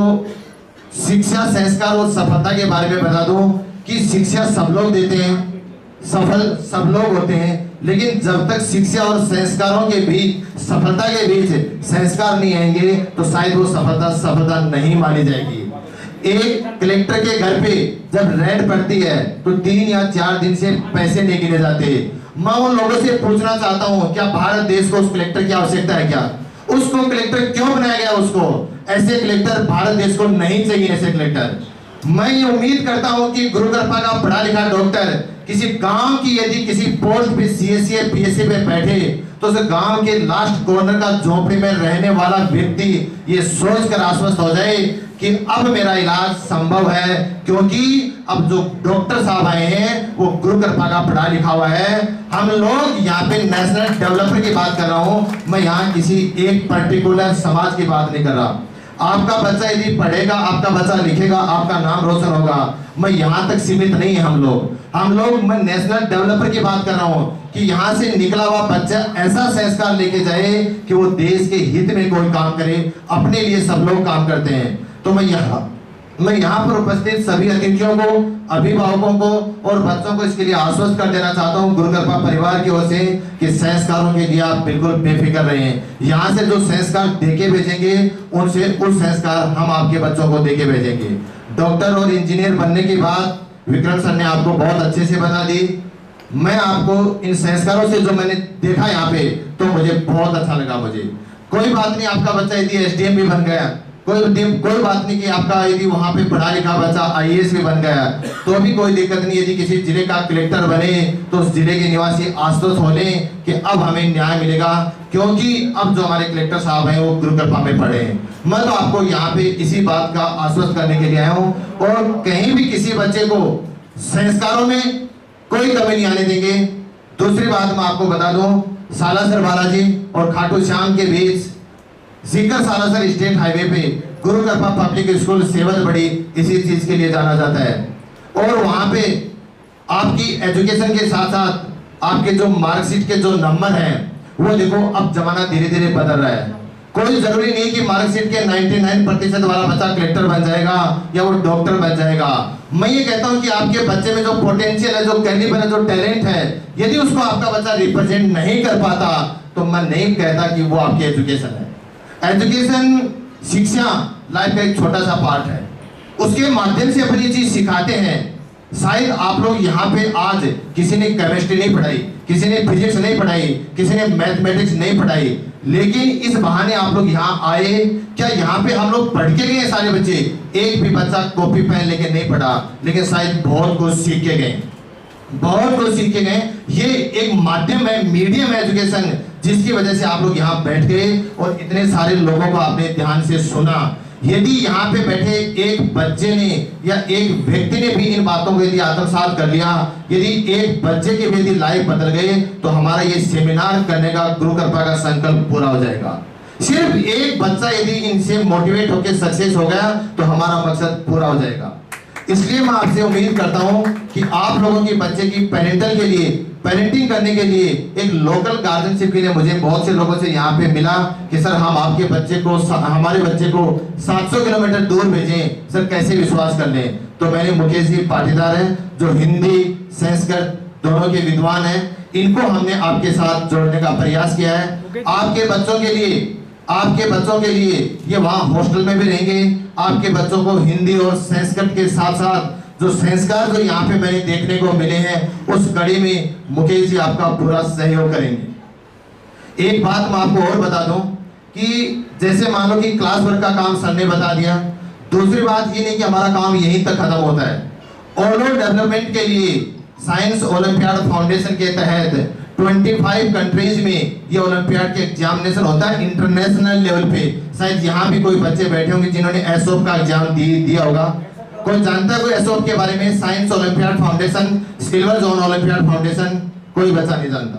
शिक्षा संस्कार और सफलता के बारे में बता दूं कि शिक्षा सब लोग देते हैं, सफल सब लोग होते हैं, लेकिन जब तक शिक्षा और संस्कारों के बीच सफलता के बीच संस्कार नहीं आएंगे तो शायद वो सफलता नहीं मानी जाएगी। एक कलेक्टर के घर पे जब रेड पड़ती है तो 3 या 4 दिन से पैसे नहीं गिने जाते। मैं उन लोगों से पूछना चाहता हूँ, क्या भारत देश को उस कलेक्टर की आवश्यकता है? क्या उसको कलेक्टर क्यों बनाया गया? उसको ऐसे कलेक्टर भारत देश को नहीं चाहिए। ऐसे कलेक्टर मैं ये उम्मीद करता हूँ कि गुरुकृपा का पढ़ा लिखा डॉक्टर किसी गांव की यदि किसी पोस्ट पे सीएससी या पीएससी पे बैठे तो उस गांव के लास्ट कॉर्नर का झोपड़ी में रहने वाला व्यक्ति ये सोचकर आश्वस्त हो जाए कि अब मेरा इलाज संभव है, क्योंकि अब जो डॉक्टर साहब आए हैं वो गुरुकृपा का पढ़ा लिखा हुआ है। हम लोग यहाँ पे नेशनल डेवलपर की बात कर रहा हूँ, मैं यहाँ किसी एक पर्टिकुलर समाज की बात नहीं कर रहा। आपका बच्चा यदि पढ़ेगा, आपका बच्चा लिखेगा, आपका नाम रोशन होगा। मैं यहाँ तक सीमित नहीं है हम लोग मैं नेशनल डेवलपर की बात कर रहा हूँ कि यहाँ से निकला हुआ बच्चा ऐसा संस्कार लेके जाए कि वो देश के हित में कोई काम करे। अपने लिए सब लोग काम करते हैं। तो मैं यहाँ पर उपस्थित सभी अतिथियों को, अभिभावकों को और बच्चों को इसके लिए आश्वस्त कर देना चाहता हूँ गुरुकृपा परिवार की ओर से कि संस्कारों के लिए आप बिल्कुल बेफिक्र रहें। यहाँ से जो संस्कार देके भेजेंगे उनसे उस संस्कार हम आपके बच्चों को देके भेजेंगे। डॉक्टर और इंजीनियर बनने की बात विक्रम सर ने आपको बहुत अच्छे से बता दी। मैं आपको इन संस्कारों से जो मैंने देखा यहाँ पे तो मुझे बहुत अच्छा लगा। मुझे कोई बात नहीं, आपका बच्चा यदि एसडीएम भी बन गया, कोई बात नहीं कि आपका यदि वहाँ पे पढ़ा लिखा बच्चा आईएएस भी बन गया तो भी कोई दिक्कत नहीं। यदि किसी जिले का कलेक्टर बने तो उस जिले के निवासी आश्वस्त होने कि अब हमें न्याय मिलेगा, क्योंकि अब जो हमारे कलेक्टर साहब हैं वो गुरुकृपा में पढ़े हैं। मैं तो आपको यहाँ पे इसी बात का आश्वस्त करने के लिए आया हूँ और कहीं भी किसी बच्चे को संस्कारों में कोई कमी नहीं आने देंगे। दूसरी बात मैं आपको बता दूं, सालासर बालाजी और खाटू श्याम के बीच सीकर सालासर स्टेट हाईवे पे गुरुकृपा पब्लिक स्कूल सेवल बड़ी इसी चीज के लिए जाना जाता है। और वहां पे आपकी एजुकेशन के साथ साथ आपके जो मार्कशीट के जो नंबर हैं वो देखो, अब जमाना धीरे धीरे बदल रहा है। कोई जरूरी नहीं कि मार्कशीट के 99% वाला बच्चा कलेक्टर बन जाएगा या वो डॉक्टर बन जाएगा। मैं ये कहता हूँ कि आपके बच्चे में जो पोटेंशियल है, जो कैलिबर है, जो टैलेंट है, यदि उसको आपका बच्चा रिप्रेजेंट नहीं कर पाता तो मैं नहीं कहता कि वो आपकी एजुकेशन है। एजुकेशन, शिक्षा लाइफ का एक छोटा सा पार्ट है, उसके माध्यम से अपनी चीज सिखाते हैं। शायद आप लोग यहाँ पे आज किसी ने केमिस्ट्री नहीं पढ़ाई, किसी ने फिजिक्स नहीं पढ़ाई, किसी ने मैथमेटिक्स नहीं पढ़ाई, लेकिन इस बहाने आप लोग यहाँ आए। क्या यहाँ पे हम लोग पढ़ के गए सारे बच्चे? एक भी बच्चा कॉपी पेन लेके नहीं पढ़ा, लेकिन शायद बहुत कुछ सीख के गए, बहुत कुछ सीख के गए। ये एक माध्यम है, मीडियम है एजुकेशन, जिसकी वजह से आप लोग यहाँ बैठ गए और इतने सारे लोगों को आपने ध्यान से सुना। यदि यहाँ पे बैठे एक बच्चे ने या एक व्यक्ति ने भी इन बातों को यदि आत्मसात कर लिया, यदि एक बच्चे के भी यदि लाइफ बदल गए तो हमारा ये सेमिनार करने का गुरुकृपा का संकल्प पूरा हो जाएगा। सिर्फ एक बच्चा यदि इनसे मोटिवेट होकर सक्सेस हो गया तो हमारा मकसद पूरा हो जाएगा। इसलिए मैं आपसे उम्मीद करता हूं कि आप लोगों के बच्चे की पेरेंटिंग करने के लिए एक लोकल गार्जियनशिप के लिए मुझे बहुत से लोगों से यहाँ पे मिला कि सर हम आपके बच्चे को, हमारे बच्चे को 700 किलोमीटर दूर भेजें, सर कैसे विश्वास कर लें। तो मैंने मुकेश जी पाटीदार हैं जो हिंदी संस्कृत दोनों के विद्वान हैं, इनको हमने आपके साथ जोड़ने का प्रयास किया है। आपके बच्चों के लिए ये वहाँ हॉस्टल में भी रहेंगे। आपके बच्चों को हिंदी और संस्कृत के साथ साथ जो संस्कार जो यहाँ पे मैंने देखने को मिले हैं उस कड़ी में मुकेश जी आपका पूरा सहयोग करेंगे। एक बात मैं आपको और बता दूं कि जैसे मान लो कि क्लास वर्क का काम सर ने बता दिया, दूसरी बात ये नहीं कि हमारा काम यहीं तक खत्म होता है। ऑल ओवर डेवलपमेंट के लिए साइंस ओलंपियाड फाउंडेशन के तहत 25 कंट्रीज में ये ओलंपियाड के एग्जामिनेशन होता है इंटरनेशनल लेवल पे। शायद यहाँ भी कोई बच्चे बैठे होंगे जिन्होंने एसओप का एग्जाम दिया होगा। कोई जानता है कोई एसओप के बारे में? Science olympiad foundation, silver zone olympiad foundation, कोई बच्चा नहीं जानता।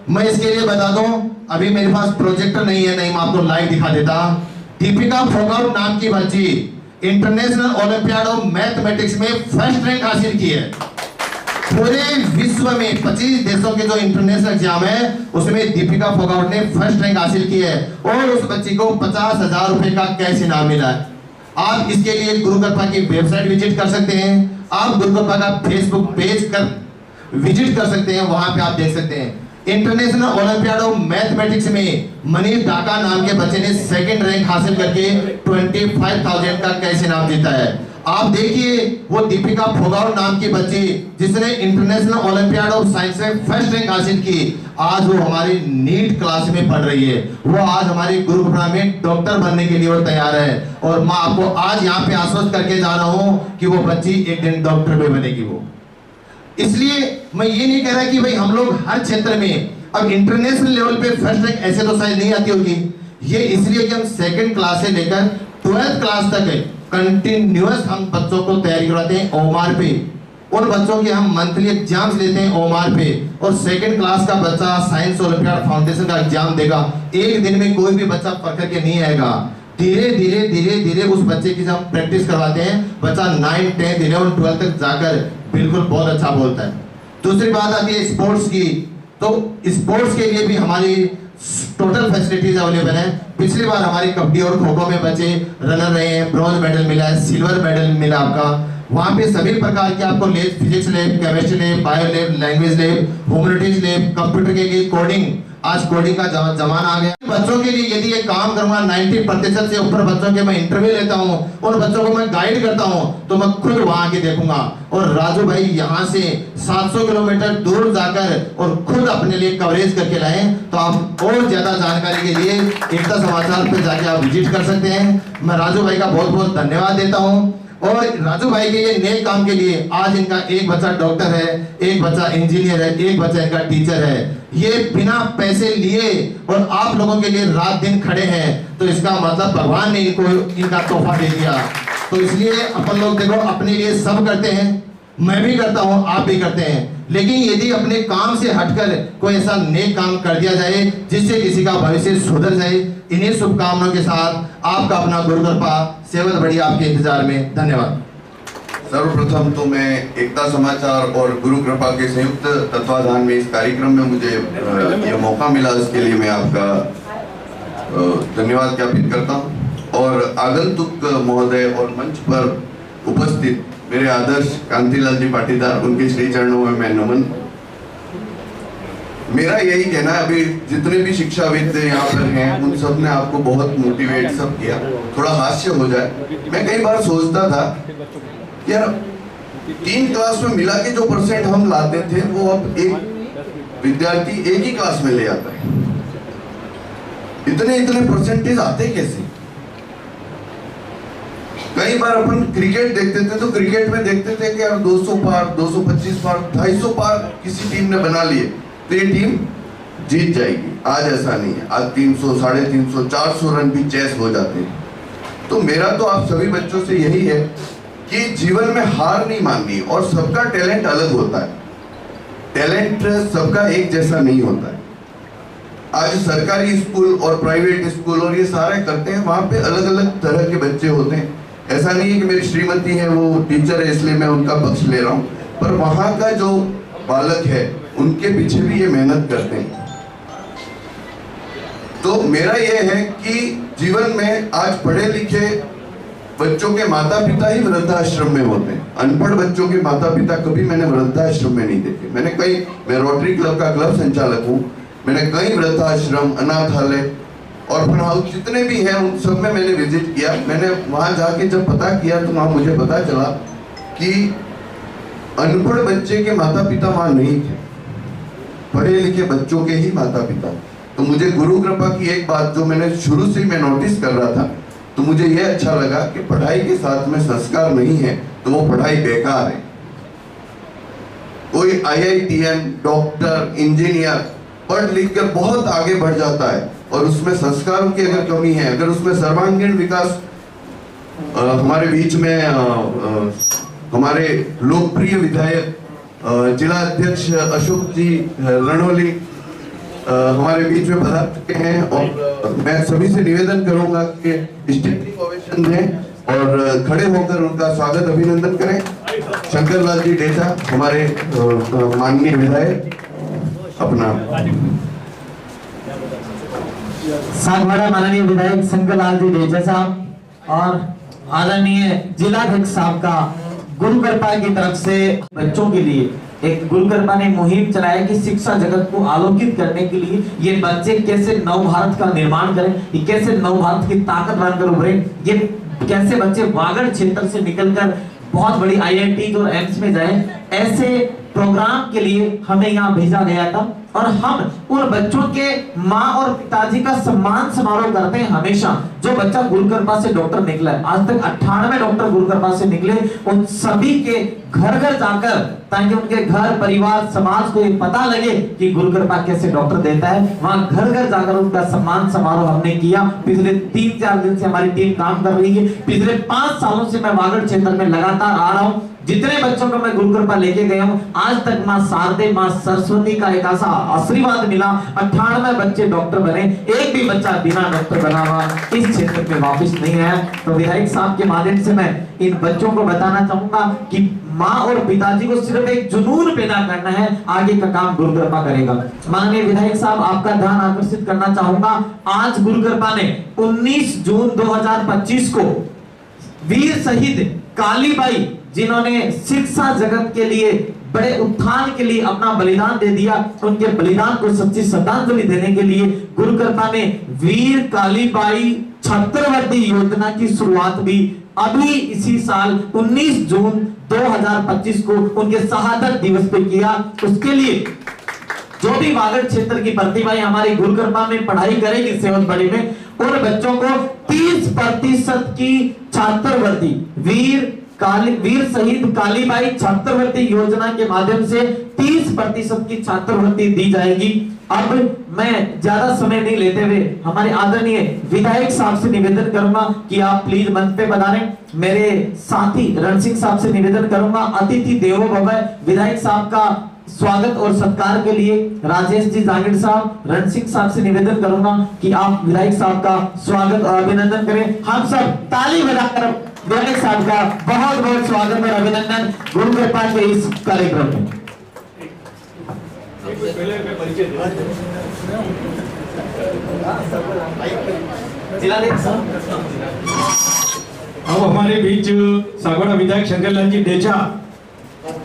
मैं इसके लिए बता दूं, अभी मेरे पास प्रोजेक्टर नहीं है, नहीं मैं आपको लाइव दिखा देता। दीपिका फोगाट नाम की बच्ची इंटरनेशनल ओलंपियाड ऑफ मैथमेटिक्स में फर्स्ट रैंक हासिल की है। पूरे विश्व में 25 देशों के जो इंटरनेशनल एग्जाम है उसमें दीपिका फोगाट ने फर्स्ट रैंक हासिल की है और उस बच्ची को 50,000 रुपए का कैश इनाम मिला है। आप इसके लिए गुरु कृपा की वेबसाइट विजिट कर सकते हैं, आप गुरु कृपा का फेसबुक पेज विजिट कर सकते हैं, वहां पे आप देख सकते हैं। इंटरनेशनल ओलंपियाड ऑफ मैथमेटिक्स में मनीष ढाका नाम के बच्चे ने सेकंड रैंक हासिल करके 25,000 का कैश इनाम जीता है। आप देखिए वो दीपिका फोगाट नाम की बच्ची जिसने इंटरनेशनल ओलंपियाड ऑफ साइंस में फर्स्ट रैंक हासिल की, आज वो हमारी नीट क्लास में पढ़ रही है। वो आज हमारी गुरु कृपा में डॉक्टर बनने के लिए वो तैयार है और मैं आपको आज यहाँ पे आश्वस्त करके जा रहा हूँ कि वो बच्ची एक दिन डॉक्टर भी बनेगी। वो इसलिए मैं ये नहीं कह रहा कि भाई हम लोग हर क्षेत्र में अब इंटरनेशनल लेवल पे फर्स्ट रैंक ऐसे तो शायद नहीं आती होगी, ये इसलिए कि हम सेकंड क्लास से लेकर 12th क्लास तक कंटिन्यूअस हम बच्चों को तैयारी करवाते हैं ओमार पे। उन बच्चों के हम मंथली एग्जाम्स लेते हैं ओमार पे और सेकंड क्लास का बच्चा साइंस ओलंपियाड फाउंडेशन का एग्जाम देगा। एक दिन में कोई भी बच्चा पढ़ करके नहीं आएगा, धीरे धीरे धीरे धीरे उस बच्चे की हम प्रैक्टिस करवाते हैं। बच्चा 9, 10, 11, 12 तक जाकर बिल्कुल बहुत अच्छा बोलता है। दूसरी बात आती है स्पोर्ट्स की, तो स्पोर्ट्स के लिए भी हमारी टोटल फैसिलिटीज अवेलेबल है। पिछली बार हमारी कबड्डी और खो खो में बच्चे रनर रहे हैं, ब्रॉन्ज मेडल मिला है, सिल्वर मेडल मिला आपका। वहाँ पे सभी प्रकार के आपको lab, physics lab, chemistry lab, bio lab, language lab, humanities lab, computer के लिए कोडिंग, आज कोडिंग का जमाना आ गया। बच्चों के लिए यदि ये काम करूंगा 90% से ऊपर बच्चों के मैं इंटरव्यू लेता हूँ और बच्चों को मैं गाइड करता हूँ तो मैं खुद वहां के देखूंगा। और राजू भाई यहाँ से 700 किलोमीटर दूर जाकर और खुद अपने लिए कवरेज करके लाए, तो आप और ज्यादा जानकारी के लिए एकता समाचार पर जाके आप विजिट कर सकते हैं। मैं राजू भाई का बहुत बहुत धन्यवाद देता हूँ। और राजू भाई के ये नए काम के लिए आज इनका एक बच्चा डॉक्टर है, एक बच्चा इंजीनियर है, एक बच्चा इनका टीचर है। ये बिना पैसे लिए और आप लोगों के लिए रात दिन खड़े हैं, तो इसका मतलब भगवान ने इनको इनका तोहफा दे दिया। तो इसलिए अपन लोग देखो अपने लिए सब करते हैं, मैं भी करता हूँ, आप भी करते हैं, लेकिन यदि अपने काम से हटकर कोई ऐसा नेक काम कर दिया जाए जिससे किसी का भविष्य सुधर जाए, इन्हीं शुभकामनाओं के साथ आपका अपना गुरु कृपा सेवत बड़ी आपके इंतजार में। धन्यवाद। सर्वप्रथम तो मैं एकता समाचार और गुरु कृपा के संयुक्त तत्वाधान में इस कार्यक्रम में मुझे यह मौका मिला, इसके लिए मैं आपका धन्यवाद ज्ञापित करता हूं। और आगंतुक महोदय और मंच पर उपस्थित मेरे आदर्श कांतिलाल जी पाटीदार, उनके श्री चरणों में मैं नमन। मेरा यही कहना है, अभी जितने भी शिक्षाविद यहाँ पर हैं उन सब ने आपको बहुत मोटिवेट सब किया। थोड़ा हास्य हो जाए, मैं कई बार सोचता था यार 3 क्लास में मिला के जो परसेंट हम लाते थे वो अब एक विद्यार्थी एक ही क्लास में ले आता है। इतने परसेंटेज आते कैसे? कई बार अपन क्रिकेट देखते थे तो क्रिकेट में देखते थे कि यार 200 पार, 225 पार, 250 पार किसी टीम ने बना लिए तो ये टीम जीत जाएगी। आज ऐसा नहीं है, आज 300, 350, 400 रन भी चेस हो जाते हैं। तो मेरा तो आप सभी बच्चों से यही है कि जीवन में हार नहीं माननी और सबका टैलेंट अलग होता है, टैलेंट सबका एक जैसा नहीं होता है। आज सरकारी स्कूल और प्राइवेट स्कूल और ये सारे करते हैं, वहाँ पे अलग अलग तरह के बच्चे होते हैं। ऐसा नहीं है कि मेरी श्रीमती है वो टीचर है इसलिए मैं उनका पक्ष ले रहा हूँ, पर वहाँ का जो बालक है उनके पीछे भी ये मेहनत करते हैं। तो मेरा ये है कि जीवन में आज पढ़े लिखे बच्चों के माता पिता ही वृद्धाश्रम में होते हैं, अनपढ़ बच्चों के माता पिता कभी मैंने वृद्धाश्रम में नहीं देखे। मैं रोटरी क्लब का क्लब संचालक हूँ, मैंने कई वृद्धाश्रम, अनाथालय और फन हाउस जितने भी हैं उन सब में मैंने विजिट किया। मैंने वहां जाके जब पता किया तो वहां मुझे पता चला कि अनपढ़ बच्चे के माता पिता वहां नहीं थे, पढ़े लिखे बच्चों के ही माता पिता। तो मुझे गुरु कृपा की एक बात जो मैंने शुरू से मैं नोटिस कर रहा था, तो मुझे यह अच्छा लगा कि पढ़ाई के साथ में संस्कार नहीं है तो वो पढ़ाई बेकार है। कोई IITN, डॉक्टर, इंजीनियर पढ़ लिख कर बहुत आगे बढ़ जाता है और उसमें संस्कारों की अगर कमी है, अगर उसमें सर्वांगीण विकास, हमारे बीच में हमारे लोकप्रिय विधायक जिला अध्यक्ष अशोक जी रणोली, हमारे बीच में पधार चुके हैं और मैं सभी से निवेदन करूंगा कि स्टैंडिंग ओवेशन दें और खड़े होकर उनका स्वागत अभिनंदन करें। शंकरलाल जी डेचा हमारे माननीय विधायक अपना सागवाड़ा माननीय विधायक शंकरलाल जी डेचा साहब और आदरणीय जिलाध्यक्ष साहब का गुरु कृपा की तरफ से बच्चों के लिए एक गुरु कृपा ने मुहिम चलाया कि शिक्षा जगत को आलोकित करने के लिए ये बच्चे कैसे नव भारत का निर्माण करें, ये कैसे नव भारत की ताकत बनकर उभरे, ये कैसे बच्चे वागड़ क्षेत्र से निकलकर बहुत बड़ी IIT और एम्स में जाएं। ऐसे प्रोग्राम के लिए हमें यहाँ भेजा गया था और हम उन बच्चों के माँ और पिताजी का सम्मान समारोह करते हैं हमेशा। जो बच्चा गुरु कृपा से डॉक्टर निकला है, आज तक 98 डॉक्टर गुरु कृपा से निकले, उन सभी के घर घर जाकर ताकि उनके घर परिवार समाज को ये पता लगे कि गुरु कृपा कैसे डॉक्टर देता है, वहां घर घर जाकर उनका सम्मान समारोह हमने किया। पिछले 3-4 दिन से हमारी टीम काम कर रही है। पिछले 5 सालों से मैं वागड़ क्षेत्र में लगातार आ रहा हूँ। जितने बच्चों को मैं गुरु कृपा लेके गया हूँ, आज तक माँ शारदे माँ सरस्वती का एक ऐसा आशीर्वाद मिला, 98 बच्चे डॉक्टर बने, एक भी बच्चा बिना डॉक्टर बना हुआ इस क्षेत्र में वापस नहीं आया। तो विधायक साहब के माध्यम से मैं इन बच्चों को बताना चाहूंगा कि माँ और पिताजी को सिर्फ एक जुनून पैदा करना है, आगे का काम गुरु कृपा करेगा। माननीय विधायक साहब, आपका ध्यान आकर्षित करना चाहूंगा, आज गुरु कृपा ने 19 जून 2025 को वीर शहीद कालीबाई जिन्होंने शिक्षा जगत के लिए बड़े उत्थान के लिए अपना बलिदान दे दिया, उनके बलिदान को सच्ची श्रद्धांजलि देने के लिए गुरु कृपा ने वीर कालीबाई छात्रवृत्ति योजना की शुरुआत भी अभी इसी साल 19 जून 2025 को उनके शहादत दिवस पे किया। उसके लिए जो भी वागड़ क्षेत्र की प्रतिभाएं हमारी गुरु कृपा में पढ़ाई करेगी सेवक बड़ी में, उन बच्चों को 30% की छात्रवृत्ति वीर शहीद कालीबाई छात्रवृत्ति योजना के माध्यम से 30% की छात्रवृत्ति दी जाएगी। अब मैं ज्यादा समय नहीं लेते हुए हमारे आदरणीय विधायक साहब से निवेदन करूंगा कि आप प्लीज मंच पे पधारें। मेरे साथी रण सिंह साहब से निवेदन करूंगा, अतिथि देवो भव, विधायक साहब का स्वागत और सत्कार के लिए राजेश जी जांगिड़ साहब, रण सिंह साहब से निवेदन करूंगा कि आप विधायक साहब का स्वागत और अभिनंदन करें। हम सब ताली बजाकर विधायक साहब का बहुत बहुत स्वागत और अभिनंदन गुरु कृपा के इस कार्यक्रम में। अब हमारे बीच सागवाड़ा विधायक शंकरलाल जी डेचा,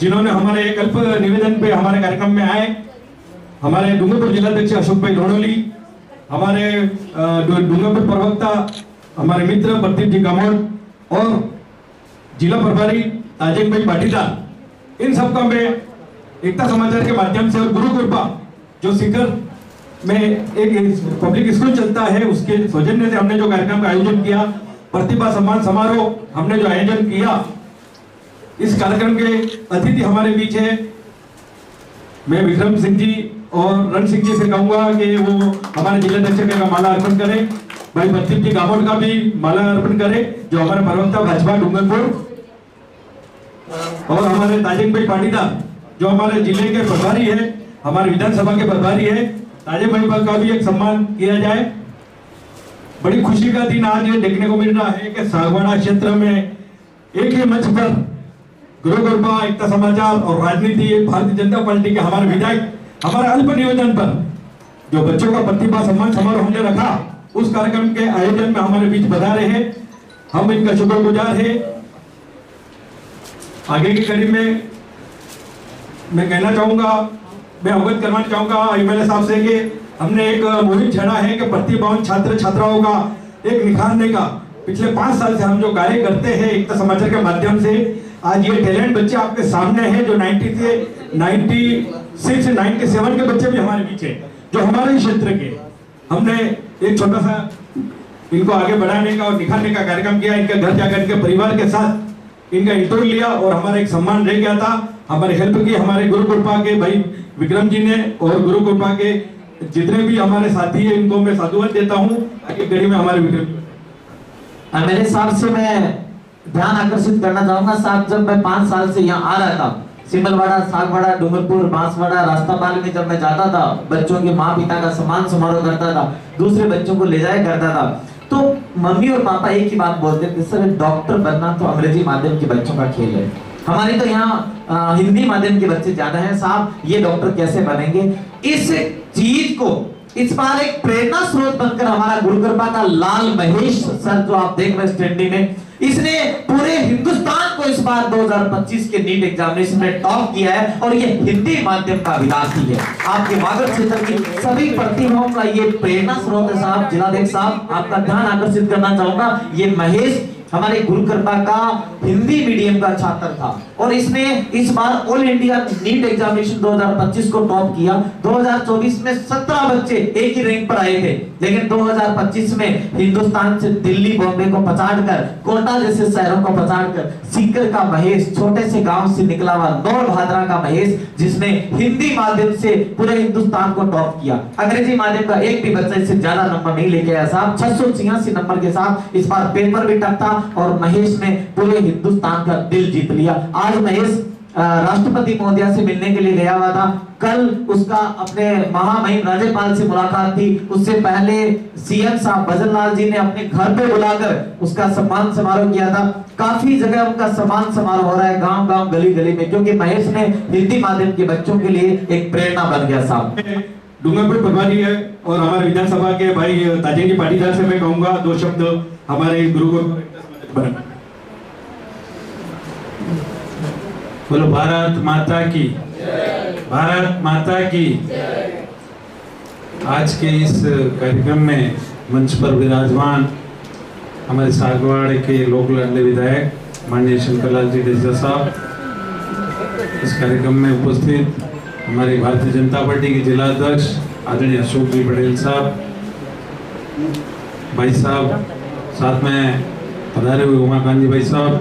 जिन्होंने हमारे एक अल्प निवेदन पे हमारे कार्यक्रम में आए, हमारे डूंगरपुर जिलाध्यक्ष अशोक भाई लोणोली, हमारे डूंगरपुर प्रवक्ता हमारे मित्र प्रदीप जी गामोड और जिला प्रभारी ताजिम भाई पाटीदार, इन सबका मैं एकता समाचार के माध्यम से और गुरु कृपा जो सीकर में एक पब्लिक स्कूल चलता है उसके सौजन्य से हमने जो कार्यक्रम का आयोजन किया, प्रतिभा सम्मान समारोह हमने जो आयोजन किया, इस कार्यक्रम के अतिथि हमारे बीच है। मैं विक्रम सिंह जी और रण सिंह जी से कहूंगा कि वो हमारे जिलाध्यक्ष का माला अर्पण करें, भाई प्रदीप जी गामोड का भी माला अर्पण करें जो हमारे प्रवक्ता भाजपा डूंगरपुर, और हमारे ताजिम भाई पाटीदार जो हमारे जिले के प्रभारी है, हमारे विधानसभा के प्रभारी है, ताजिम भाई का भी एक सम्मान किया जाए। बड़ी खुशी का दिन आज ये देखने को मिल रहा है कि सागवाड़ा क्षेत्र में एक ही मंच पर गुरु कृपा, एकता समाचार और राजनीति भारतीय जनता पार्टी के हमारे विधायक हमारे अल्प निवेदन पर जो बच्चों का प्रतिभा सम्मान समारोह हमने रखा, उस कार्यक्रम के आयोजन में हमारे बीच बता रहे हैं, हम इनका शुक्रगुजार है। आगे की कड़ी में मैं कहना चाहूंगा, मैं अवगत करवाना चाहूंगा एमएलए साहब से कि हमने एक मुहिम छेड़ा है कि प्रतिभावान छात्र छात्राओं का एक निखारने का पिछले 5 साल से हम जो कार्य करते हैं एकता समाचार के माध्यम से, आज ये टैलेंट बच्चे आपके सामने हैं जो 90 से 96 97 के बच्चे भी हमारे बीच है जो हमारे क्षेत्र के। हमने एक छोटा सा इनको आगे बढ़ाने का और निखारने का कार्यक्रम किया, इनके घर जाकर इनके परिवार के साथ इनका इंटरव्यू लिया और हमारा एक सम्मान रह गया था। हमारे हेल्प की हमारे गुरु कृपा के भाई विक्रम जी ने और गुरु कृपा के जितने भी हमारे साथी हैं इनको मैं साधुवाद देता हूँ। आगे कड़ी में हमारे विक्रम मेरे साहब से मैं ध्यान आकर्षित करना चाहूंगा। साहब, जब मैं 5 साल से यहाँ आ रहा था, सिमलवाड़ा, सागवाड़ा, डूंगरपुर, बांसवाड़ा, रास्तापाल में जब मैं जाता था, बच्चों के माँ पिता का सम्मान समारोह करता था, दूसरे बच्चों को ले जाया करता था, तो मम्मी और पापा एक ही बात बोलते थे, सर डॉक्टर बनना तो अंग्रेजी माध्यम के बच्चों का खेल है, हमारे तो यहाँ हिंदी माध्यम के बच्चे ज्यादा हैं साहब, ये डॉक्टर कैसे बनेंगे। इस चीज को इस बार एक प्रेरणा स्रोत बनकर हमारा गुरु कृपा का लाल महेश सर जो आप देख रहे हैं स्टैंडी में, इसने पूरे हिंदुस्तान को इस बार 2025 के नीट एग्जामिनेशन में टॉप किया है और ये हिंदी माध्यम का विद्यार्थी है। आपके वागड़ क्षेत्र की सभी प्रतिभाओं का ये प्रेरणा स्रोत है साहब। जिलाध्यक्ष साहब, आपका ध्यान आकर्षित करना चाहूंगा, ये महेश हमारे गुरु कृपा का हिंदी मीडियम का छात्र था और इसने इस बार ऑल इंडिया नीट एग्जामिनेशन 2025 को टॉप किया। 2024 में 17 बच्चे एक ही रैंक पर आए थे, लेकिन 2025 में हिंदुस्तान से दिल्ली बॉम्बे को पछाड़कर, कोटा जैसे शहरों को पछाड़कर सीकर का महेश, छोटे से गांव से निकला हुआ नौर भादरा का महेश, जिसने हिंदी माध्यम से पूरे हिंदुस्तान को टॉप किया। अंग्रेजी माध्यम का एक भी बच्चा इससे ज्यादा नंबर नहीं लेके आया साहब। 686 नंबर के साथ इस बार पेपर भी टफ था और महेश ने पूरे हिंदुस्तान का दिल जीत लिया। आज महेश राष्ट्रपति महोदया से मिलने के लिए गया हुआ था। कल उसका अपने महामहिम राज्यपाल से मुलाकात थी। उससे पहले सीएम साहब भजन लाल जी ने अपने घर पे बुलाकर उसका सम्मान समारोह किया था। काफी जगह उनका सम्मान समारोह हो रहा है, गांव गांव गली गली में, क्योंकि महेश ने हिंदी माध्यम के बच्चों के लिए एक प्रेरणा बन गया साहब। डूंगरपुर प्रभारी है और हमारे विधानसभा के भाई ताजेंगी पाटीदार से मैं कहूंगा 2 शब्द हमारे गुरु को। बोलो भारत माता की, भारत माता की। आज के इस कार्यक्रम में मंच पर विराजमान हमारे सागवाड़ के लोक लाडले विधायक माननीय शंकरलाल जी डेजा साहब, इस कार्यक्रम में उपस्थित हमारी भारतीय जनता पार्टी के जिला अध्यक्ष आदरणीय अशोक जी पटेल साहब, भाई साहब, साथ में पधारे हुए उमाकांत जी भाई साहब,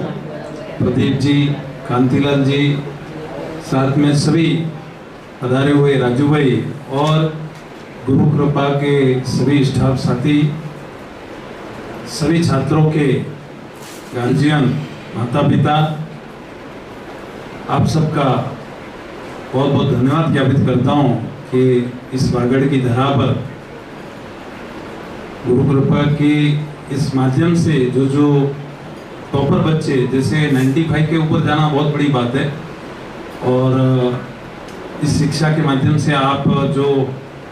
प्रदीप जी, कांतिलाल जी, साथ में सभी पधारे हुए राजू भाई और गुरु कृपा के सभी स्टाफ साथी, सभी छात्रों के गार्जियन, माता पिता, आप सबका बहुत बहुत धन्यवाद ज्ञापित करता हूँ कि इस वागड़ की धरा पर गुरु कृपा की इस माध्यम से जो टॉपर बच्चे, जैसे 95 के ऊपर जाना बहुत बड़ी बात है और इस शिक्षा के माध्यम से आप जो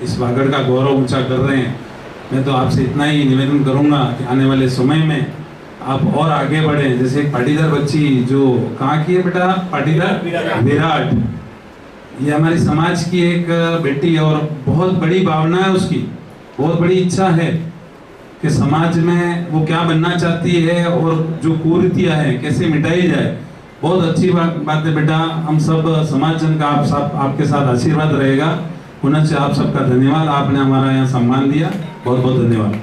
इस वागड़ का गौरव ऊंचा कर रहे हैं, मैं तो आपसे इतना ही निवेदन करूंगा कि आने वाले समय में आप और आगे बढ़ें। जैसे एक पाटीदार बच्ची जो कहाँ की है बेटा, पाटीदार विराट, ये हमारी समाज की एक बेटी और बहुत बड़ी भावना है उसकी, बहुत बड़ी इच्छा है कि समाज में वो क्या बनना चाहती है और जो कुरीतियां हैं कैसे मिटाई जाए। बहुत अच्छी बात है बेटा, हम सब समाज जन का आपके साथ आशीर्वाद रहेगा। पुनः से आप सबका धन्यवाद, आपने हमारा यहाँ सम्मान दिया, बहुत बहुत धन्यवाद।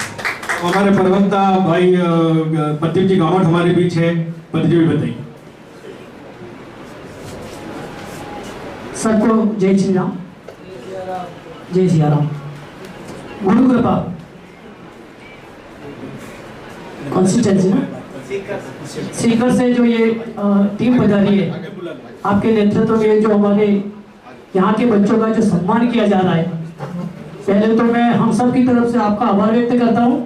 हमारे प्रवक्ता भाई प्रदीप जी गावट हमारे बीच है, प्रदीप जी बताइए। सबको जय श्री राम, जय सिया राम। गुरु कृपा कॉन्स्टिट्यूंसी ना सीकर से जो ये टीम पधारी है, आपके नेतृत्व में जो हमारे यहाँ के बच्चों का जो सम्मान किया जा रहा है, पहले तो मैं हम सब की तरफ से आपका आभार व्यक्त करता हूँ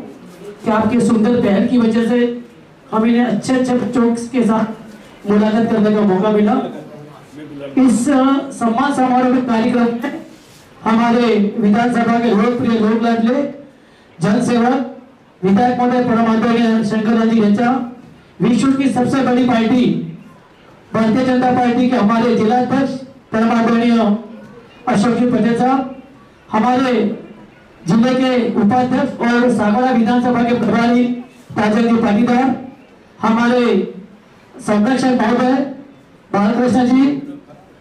कि आपके सुंदर पहल की वजह से हम इन्हें अच्छे अच्छे बच्चों के साथ मुलाकात करने का मौका मिला। इस सम्मान समारोह के कार्यक्रम में हमारे विधानसभा के लोकप्रिय लोक लाडले जन सेवक विधायक महोदय परम आदरणीय शंकरलाल जी डेजा, विश्व की सबसे बड़ी पार्टी भारतीय जनता पार्टी के हमारे जिला अध्यक्ष परम आदरणीय अशोक जी पटेल साहब, हमारे जिले के उपाध्यक्ष और सागवाड़ा विधानसभा के प्रभारी ताजेंगी पाटीदार, हमारे संरक्षक महोदय बालकृष्ण जी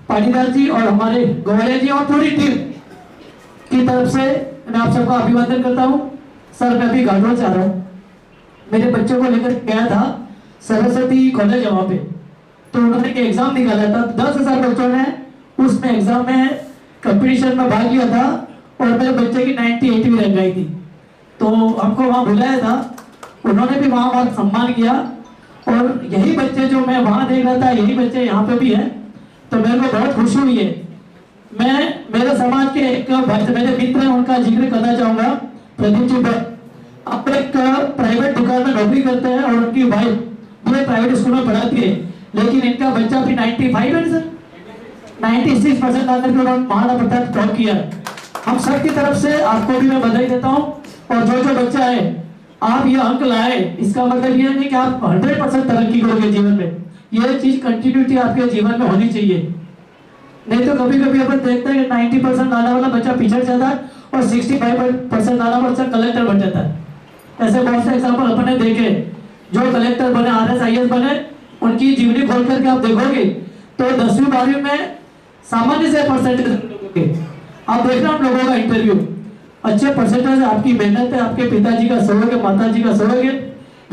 पाटीदार जी और हमारे गौरिया जी और पूरी टीम की तरफ से मैं आप सबका अभिवादन करता हूँ। सर मैं अभी गांडोल जा रहा हूँ, मेरे बच्चों को लेकर गया था सरस्वती कॉलेज वहाँ पे, तो उन्होंने एक एग्जाम निकाला था, 10,000 बच्चों ने उसमें एग्जाम में कंपटीशन में भाग लिया था और मेरे बच्चे की 98वीं रैंक आई थी। तो हमको वहाँ बुलाया था, उन्होंने भी वहाँ सम्मान किया और यही बच्चे जो मैं वहाँ देख रहा था, यही बच्चे यहाँ पे भी हैं। तो मेरे को बहुत खुशी हुई है। मैं मेरे समाज के एक मेरे मित्र हैं, उनका जिक्र करना चाहूँगा। प्रदीप जी आप एक प्राइवेट दुकान में नौकरी करते हैं और उनकी वाइफ भी प्राइवेट स्कूल में पढ़ाती है, लेकिन इनका बच्चा भी 95 है सर, 96% लाकर के उन्होंने महाराणा प्रताप टॉप किया। हम सब की तरफ से आपको भी मैं बधाई देता हूँ। और जो बच्चा है आप ये अंक लाए, इसका मतलब ये नहीं कि आप 100% तरक्की करोगे जीवन में, ये चीज कंटिन्यूटी आपके जीवन में होनी चाहिए। नहीं तो कभी कभी अपन देखते हैं कि 90% लाने वाला बच्चा पिछड़ जाता है और 65% लाने वाला बच्चा कलेक्टर बन जाता है। ऐसे बहुत से एग्जाम्पल अपने देखे, जो कलेक्टर बने, RS IAS बने, उनकी जीवनी खोल करके आप देखोगे तो 10वीं 12वीं में सामान्य से परसेंटेज आप देखना उन लोगों का इंटरव्यू, अच्छे परसेंटेज, आपकी मेहनत है, आपके पिताजी का सहयोग है, माताजी का सहयोग है।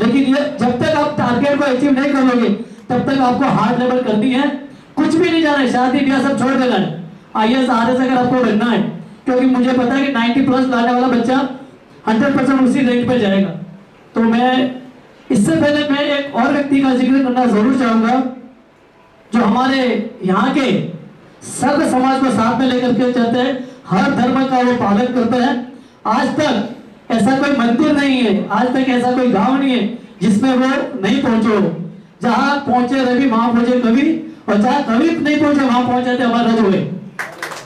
लेकिन ये जब तक आप टारगेट को अचीव नहीं करोगे तब तक आपको हार्ड लेवल करनी है, कुछ भी नहीं जाना है, शादी ब्याह सब छोड़ देना है, IAS RS अगर आपको बनना है। क्योंकि मुझे पता है कि 90+ लाने वाला बच्चा 100% उसी रेंज पे जाएगा। तो मैं इससे पहले मैं एक और व्यक्ति का जिक्र करना जरूर चाहूंगा, जो हमारे यहाँ के सर्व समाज को साथ में लेकर के चलते हैं, हर धर्म का वो पालन करते हैं। आज तक ऐसा कोई मंदिर नहीं है, आज तक ऐसा कोई गांव नहीं है जिसमें वो नहीं पहुंचे हो। जहां पहुंचे रवि वहां पहुंचे कवि, और जहां कवि नहीं पहुंचे वहां पहुंचे थे हमारे रजोए।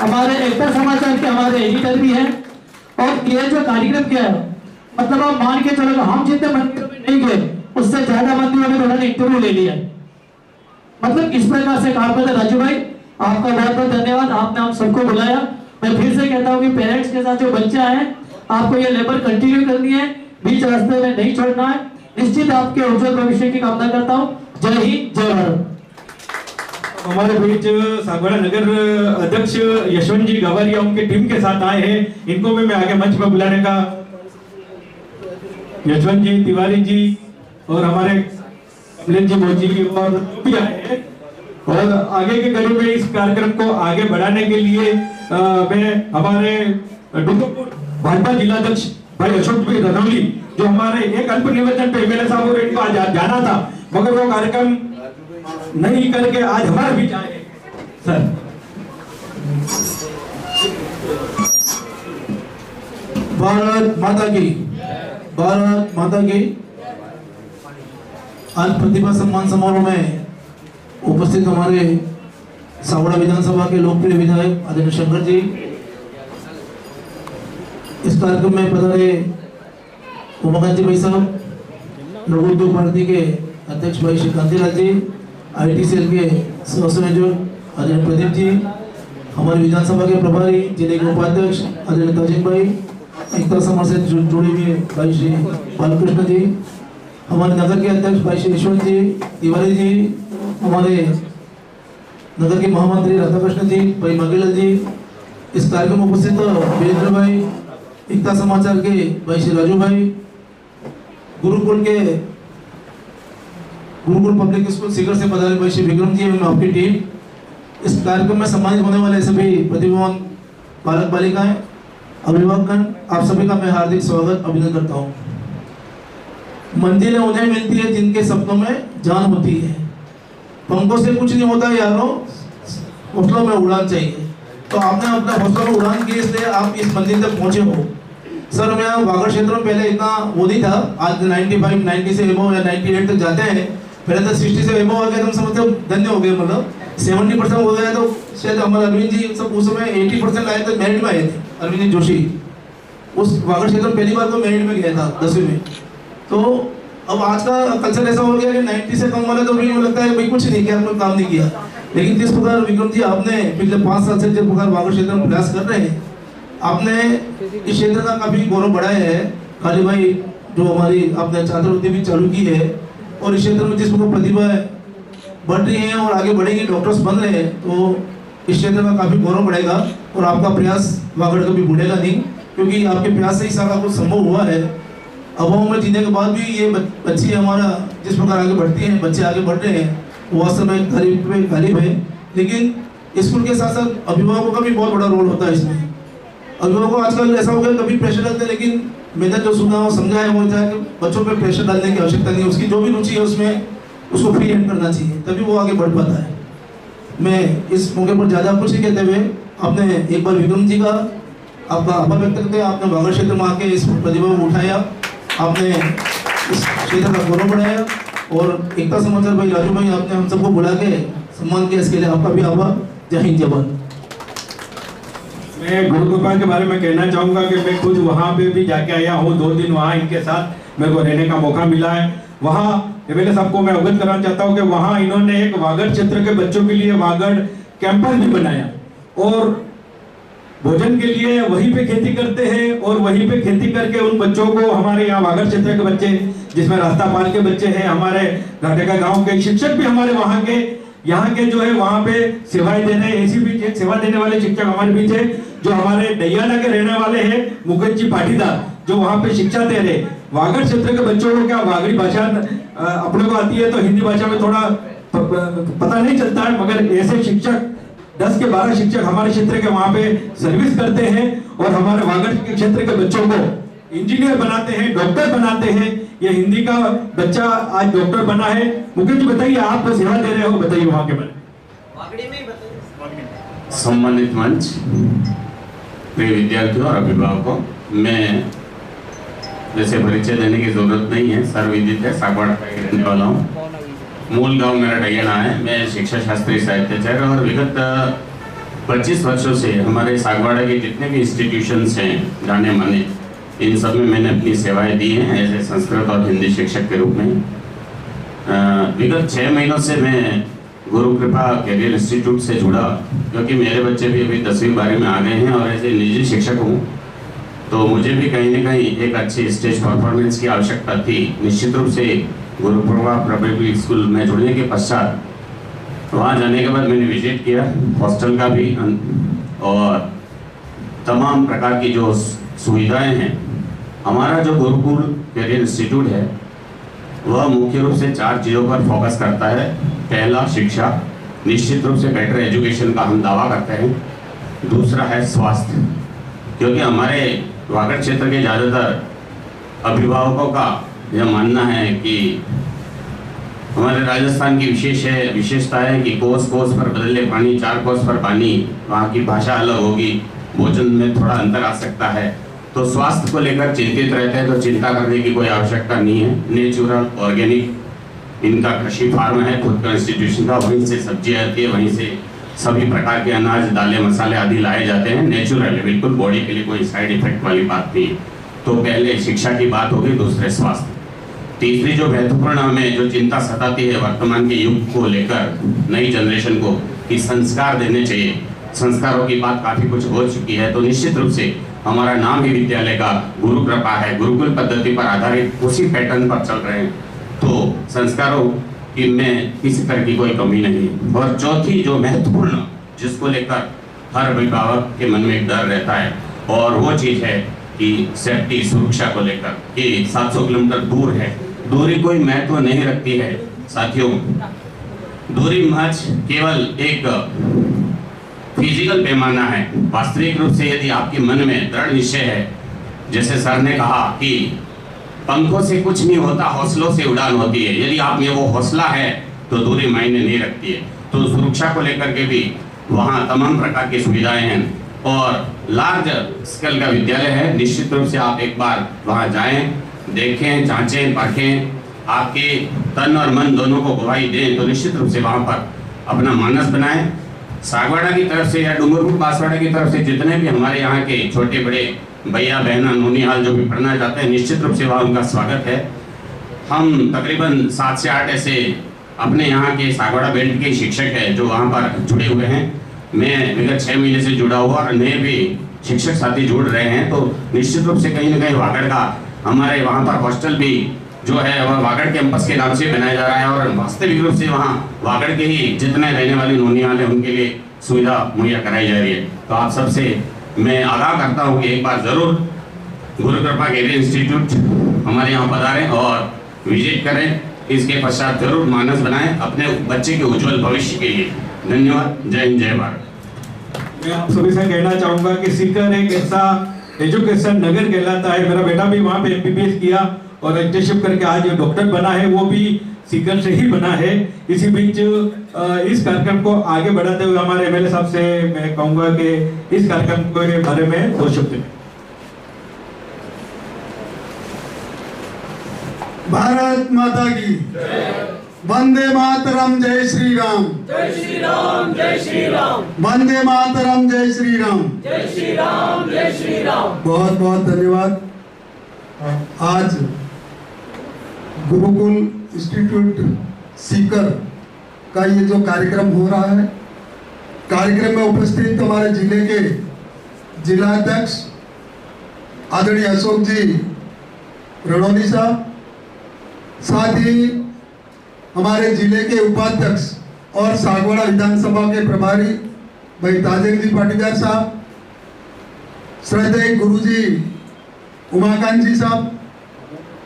हमारे एकता समाचार के हमारे एडिटर भी हैं। और ये जो कार्यक्रम किया है, मतलब आप मान के चलो हम जितने मंदिरों में नहीं गए उससे ज्यादा मंदिरों में उन्होंने इंटरव्यू ले लिया। मतलब इस प्रकार से काम करते। राजू भाई आपका बहुत बहुत धन्यवाद, आपने हम सबको बुलाया। मैं फिर से कहता हूँ कि पेरेंट्स के साथ जो बच्चा है आपको ये लेबर कंटिन्यू करनी है, बीच रास्ते में नहीं छोड़ना है। निश्चित आपके उज्जवल भविष्य की कामना करता हूँ। जय हिंद, जय भारत। हमारे बीच सागवाड़ा नगर अध्यक्ष यशवंत जी गवारिया उनकी टीम के साथ आए हैं, इनको भी मैं आगे मंच पर बुलाने का, यशवंत जी, तिवारी जी और हमारे कमलेश जी मोची जी और भी आए हैं। और आगे के कड़ी में इस कार्यक्रम को आगे बढ़ाने के लिए मैं हमारे डूंगरपुर भाजपा जिलाध्यक्ष भाई अशोक भाई रनौली, जो हमारे एक अल्प निवेदन पे MLA साहब और इनको जाना था मगर वो कार्यक्रम नहीं करके आज हमारे बीच आए सर। भारत माता की, भारत माता की। आज प्रतिभा सम्मान समारोह में उपस्थित हमारे सावड़ा विधानसभा के लोकप्रिय विधायक आदरणीय शंकर जी, इस कार्यक्रम में पधारे उमाकांत जी भाई साहब, लोक उद्योग भारती के अध्यक्ष भाई श्री कांतिलाल जी, IT सेल के सह संयोजक आदरणीय प्रदीप जी, हमारे विधानसभा के प्रभारी जिले के उपाध्यक्ष आदरणीय ताजिम भाई, एकता समाज से जुड़े हुए भाई श्री बालकृष्ण जी, हमारे नगर के अध्यक्ष भाई श्री यशवंत जी, तिवारी जी, हमारे नगर के महामंत्री राधाकृष्ण जी, भाई मगेलाल जी, इस कार्यक्रम में उपस्थित वीरेंद्र भाई, एकता समाचार के भाई श्री राजू भाई, गुरुकुल पब्लिक स्कूल सीकर से पधारे भाई श्री विक्रम जी एवं आपकी टीम, इस कार्यक्रम में सम्मानित होने वाले सभी प्रतिभावान बालक बालिकाएं, अभिभावकगण, आप सभी का मैं हार्दिक स्वागत अभिनंदन करता हूँ। मंजिलें उन्हें मिलती है जिनके सपनों में जान होती है, पंखों से कुछ नहीं होता यारों, हौसलों में उड़ान चाहिए। तो आपने अपना हौसलों में उड़ान की, इसलिए आप इस मंजिल तक पहुंचे हो। सर मैं वागड़ क्षेत्र में पहले इतना वो नहीं था, आज 95, 90 से एबो या 98 तक जाते हैं, पहले तो 60 से एबो हो गया तो समझते धन्य हो गए, मतलब 70% हो गया। तो शायद हमारे अरविंद जी सब उस समय 80% लाए थे, मेरिट में आए थे। अरविंद जी जोशी उस वागड़ क्षेत्र में पहली बार को मेरिट में गया था 10वीं में। तो अब आज का कल्चर ऐसा हो गया कि 90 से कम वाले तो भी लगता है भाई कुछ नहीं किया, कोई काम नहीं किया। लेकिन जिस प्रकार विक्रम जी आपने पिछले 5 साल से जिस प्रकार वागड़ क्षेत्र में प्रयास कर रहे हैं, आपने इस क्षेत्र का काफी गौरव बढ़ाया है। काली भाई जो हमारी आपने छात्रवृत्ति भी चालू की है, और इस क्षेत्र में जिस प्रकार प्रतिभा बढ़ रही है और आगे बढ़ेगी, डॉक्टर्स बन रहे हैं, तो इस क्षेत्र का काफी गौरव बढ़ेगा। और आपका प्रयास वागड़ कभी भूलेगा नहीं, क्योंकि आपके प्रयास से ही सारा कुछ संभव हुआ है। अभाव में जीने के बाद भी ये बच्चे हमारा जिस प्रकार आगे बढ़ती हैं, बच्चे आगे बढ़ रहे हैं, वो वास्तव में गरीब है। लेकिन स्कूल के साथ साथ अभिभावकों का भी बहुत बड़ा रोल होता है इसमें। अभिभावकों आजकल ऐसा हो गया कभी प्रेशर डालते हैं, लेकिन मैंने जो सुना और समझा है वो था कि बच्चों पे प्रेशर डालने की आवश्यकता नहीं है, उसकी जो भी रुचि है उसमें उसको फ्री हैंड करना चाहिए, तभी वो आगे बढ़ पाता है। मैं इस मौके पर ज़्यादा कुछ नहीं कहते हुए आपने एक बार विक्रम जी का आपका आभार व्यक्त करते हैं। आपने वागड़ क्षेत्र में आके इस प्रतिभा को उठाया, आपने इस क्षेत्र का गौरव बढ़ाया और एकता समाचार भाई राजू भाई आपने हम सबको बुला के सम्मान किया, इसके लिए आपका भी आभार। जय हिंद जय भारत। मैं गुरु कृपा के बारे में कहना चाहूँगा कि मैं खुद वहाँ पे भी जाके आया हूँ, 2 दिन वहाँ इनके साथ मेरे को रहने का मौका मिला है। वहाँ पहले सबको मैं अवगत कराना चाहता हूँ कि वहाँ इन्होंने एक वागड़ क्षेत्र के बच्चों के लिए वागड़ कैंपस भी बनाया और भोजन के लिए वहीं पे खेती करते हैं और वहीं पे खेती करके उन बच्चों को, हमारे यहाँ वागड़ क्षेत्र के बच्चे जिसमें रास्ता पार के बच्चे हैं, हमारे घाटेका गांव के शिक्षक भी हमारे वहाँ के यहाँ के जो है वहाँ पे सेवाएं दे रहे हैं। ऐसी भी सेवा देने वाले शिक्षक हमारे बीच है जो हमारे डैयाना के रहने वाले हैं, मुकेश जी पाटीदार, जो वहाँ पे शिक्षा दे रहे। वागड़ क्षेत्र के बच्चों को क्या वागड़ी भाषा अपने को आती है तो हिंदी भाषा में थोड़ा पता नहीं चलता है, मगर ऐसे शिक्षक 10 के 12 शिक्षक हमारे क्षेत्र के वहाँ पे सर्विस करते हैं और हमारे वागड़ के क्षेत्र के बच्चों को इंजीनियर बनाते हैं, डॉक्टर बनाते हैं। ये हिंदी का बच्चा आज डॉक्टर बना है। मुकेश जी बताइए, आप तो सेवा दे रहे हो, बताइए वहाँ के बारे में। सम्मानित मंच, प्रिय विद्यार्थियों और अभिभावकों, मैं जैसे परिचय देने की जरूरत नहीं है, सर्वविदित है, सागवाड़ा का रहने वाला हूँ। मूल गांव मेरा डैयाना है। मैं शिक्षा शास्त्री साहित्याचार्य और विगत 25 वर्षों से हमारे सागवाड़ा के जितने भी इंस्टीट्यूशंस हैं जाने माने, इन सब में मैंने अपनी सेवाएं दी हैं एज ए संस्कृत और हिंदी शिक्षक के रूप में। विगत 6 महीनों से मैं गुरु कृपा कैरियर इंस्टीट्यूट से जुड़ा, क्योंकि मेरे बच्चे भी अभी 10वीं 12वीं में आ गए हैं और एज ए निजी शिक्षक हूँ, तो मुझे भी कहीं ना कहीं एक अच्छी स्टेज परफॉर्मेंस की आवश्यकता थी। निश्चित रूप से गुरु कृपा पब्लिक स्कूल में जुड़ने के पश्चात वहाँ जाने के बाद मैंने विजिट किया हॉस्टल का भी और तमाम प्रकार की जो सुविधाएं हैं। हमारा जो गुरुकुल कैरियर इंस्टीट्यूट है वह मुख्य रूप से 4 चीज़ों पर फोकस करता है। पहला, शिक्षा, निश्चित रूप से बेटर एजुकेशन का हम दावा करते हैं। दूसरा है स्वास्थ्य, क्योंकि हमारे वागड़ क्षेत्र के ज़्यादातर अभिभावकों का यह मानना है कि हमारे राजस्थान की विशेषता है कि कोस पर बदले पानी, 4 कोस पर पानी, वहाँ की भाषा अलग होगी, भोजन में थोड़ा अंतर आ सकता है, तो स्वास्थ्य को लेकर चिंतित रहते हैं। तो चिंता करने की कोई आवश्यकता नहीं है। नेचुरल ऑर्गेनिक इनका कृषि फार्म है खुद का इंस्टीट्यूशन का, वहीं से सब्जियाँ आती है, वहीं से सभी प्रकार के अनाज, दालें, मसाले आदि लाए जाते हैं। नेचुरल है बिल्कुल, बॉडी के लिए कोई साइड इफेक्ट वाली बात नहीं है। तो पहले शिक्षा की बात होगी, दूसरे स्वास्थ्य। तीसरी जो महत्वपूर्ण हमें जो चिंता सताती है वर्तमान के युग को लेकर, नई जनरेशन को, कि संस्कार देने चाहिए। संस्कारों की बात काफ़ी कुछ हो चुकी है, तो निश्चित रूप से हमारा नाम ही विद्यालय का गुरु कृपा है, गुरुकुल पद्धति पर आधारित उसी पैटर्न पर चल रहे हैं, तो संस्कारों की में किसी तरह की कोई कमी नहीं है। और चौथी जो महत्वपूर्ण, जिसको लेकर हर अभिभावक के मन में एक डर रहता है, और वो चीज़ है कि सेफ्टी, सुरक्षा को लेकर कि 700 किलोमीटर दूर है, दूरी कोई महत्व नहीं रखती है साथियों। दूरी महज केवल एक फिजिकल पैमाना है। वास्तविक रूप से यदि आपके मन में दृढ़ निश्चय है, जैसे सर ने कहा कि पंखों से कुछ नहीं होता, हौसलों से उड़ान होती है, यदि आप में वो हौसला है तो दूरी मायने नहीं रखती है। तो सुरक्षा को लेकर के भी वहाँ तमाम प्रकार की सुविधाएं हैं और लार्ज स्केल का विद्यालय है। निश्चित रूप से आप एक बार वहाँ जाएं, देखें, जांचें, परखें, आपके तन और मन दोनों को गवाही दें, तो निश्चित रूप से वहाँ पर अपना मानस बनाएं। सागवाड़ा की तरफ से या डूंगरपुर बांसवाड़ा की तरफ से जितने भी हमारे यहाँ के छोटे बड़े भैया बहना नोनिहाल जो भी पढ़ना चाहते हैं, निश्चित रूप से वहाँ उनका स्वागत है। हम तकरीबन 7 से 8 ऐसे अपने यहाँ के सागवाड़ा बेल्ट के शिक्षक हैं जो वहाँ पर जुड़े हुए हैं। मैं विगत 6 महीने से जुड़ा हुआ और नए भी शिक्षक साथी जुड़ रहे हैं, तो निश्चित रूप से कहीं ना कहीं वागड़ का हमारे वहाँ पर हॉस्टल भी जो है वह वागड़ कैंपस के नाम से बनाया जा रहा है और वास्तविक रूप से वहाँ वागड़ के ही जितने रहने वाले नोनिहाल हैं उनके लिए सुविधा मुहैया कराई जा रही है। तो आप सबसे मैं आगाह करता हूँ कि एक बार ज़रूर गुरु कृपा कैरियर इंस्टीट्यूट हमारे यहाँ पधारें और विजिट करें। इसके पश्चात जरूर मानस बनाएं अपने बच्चे के उज्जवल भविष्य के लिए। धन्यवाद। जय हिंद, जय भारत। मैं आप सभी से कहना चाहूँगा कि सीकर एक ऐसा एजुकेशन नगर कहलाता है। मेरा बेटा भी वहाँ पे MBBS किया और इंटर्नशिप करके आज डॉक्टर बना है, वो भी सीकर से ही बना है। इसी बीच इस कार्यक्रम को आगे बढ़ाते हुए हमारे एमएलए साहब से मैं कहूंगा कि इस कार्यक्रम के बारे में 2 शब्द। भारत माता की वंदे मातरम, जय श्री राम। जय श्री राम, जय श्री राम। वंदे मातरम, जय श्री राम। जय श्री राम, जय श्री राम। बहुत बहुत धन्यवाद। आज गुरुकुल इंस्टीट्यूट सीकर का ये जो कार्यक्रम हो रहा है, कार्यक्रम में उपस्थित हमारे जिले के जिलाध्यक्ष आदरणीय अशोक जी रणौनी साहब, साथ ही हमारे जिले के उपाध्यक्ष और सागवाड़ा विधानसभा के प्रभारी भाई ताजेंग जी पाटीदार साहब, श्रद्धेय गुरुजी उमाकांत जी साहब,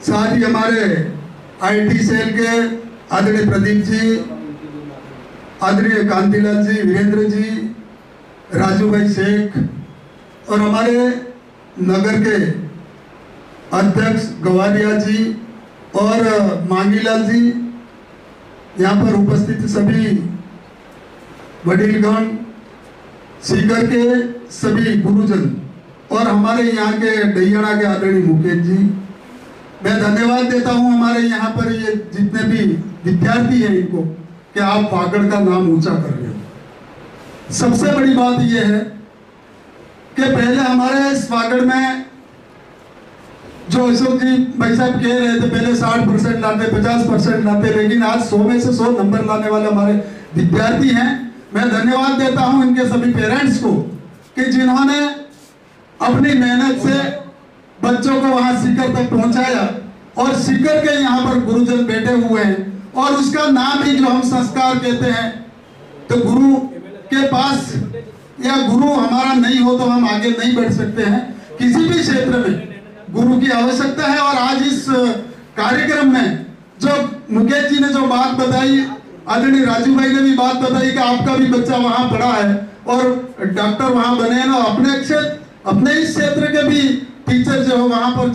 साथ ही हमारे आईटी सेल के आदरणीय प्रदीप जी, आदरणीय कांतिलाल जी, वीरेंद्र जी, राजू भाई शेख और हमारे नगर के अध्यक्ष गवारिया जी और मांगीलाल जी, यहाँ पर उपस्थित सभी वडीलगण, सीकर के सभी गुरुजन और हमारे यहाँ के डैयाना के आदरणीय मुकेश जी, मैं धन्यवाद देता हूँ हमारे यहाँ पर ये जितने भी विद्यार्थी हैं इनको कि आप वागड़ का नाम ऊंचा कर रहे हो। सबसे बड़ी बात ये है कि पहले हमारे इस वागड़ में जो अशोक जी भाई साहब कह रहे थे, पहले 60% लाते, 50% लाते, लेकिन आज 100 में से 100 नंबर लाने वाले हमारे विद्यार्थी हैं। मैं धन्यवाद देता हूं इनके सभी पेरेंट्स को कि जिन्होंने अपनी मेहनत से बच्चों को वहां सीकर तक पहुंचाया और सीकर के यहाँ पर गुरुजन बैठे हुए हैं और उसका नाम ही जो हम संस्कार कहते हैं, तो गुरु के पास या गुरु हमारा नहीं हो तो हम आगे नहीं बढ़ सकते हैं। किसी भी क्षेत्र में गुरु की आवश्यकता है। और आज इस कार्यक्रम में जो मुकेश जी ने जो बात बताई, आदरणीय राजू भाई ने भी बात बताई कि आपका भी बच्चा वहां पढ़ा है और डॉक्टर वहां बने हैं ना, अपने इस क्षेत्र के भी टीचर जो है वहां पर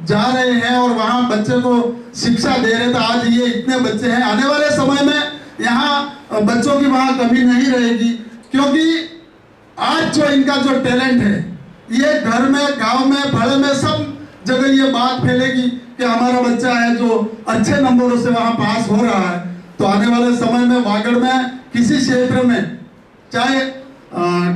जा रहे हैं और वहां बच्चे को शिक्षा दे रहे थे। आज ये इतने बच्चे हैं, आने वाले समय में यहाँ बच्चों की वहां कमी नहीं रहेगी, क्योंकि आज जो इनका जो टैलेंट है ये घर में, गांव में, फड़े में सब जगह ये बात फैलेगी कि हमारा बच्चा है जो अच्छे नंबरों से वहां पास हो रहा है। तो आने वाले समय में वागड़ में किसी क्षेत्र में, चाहे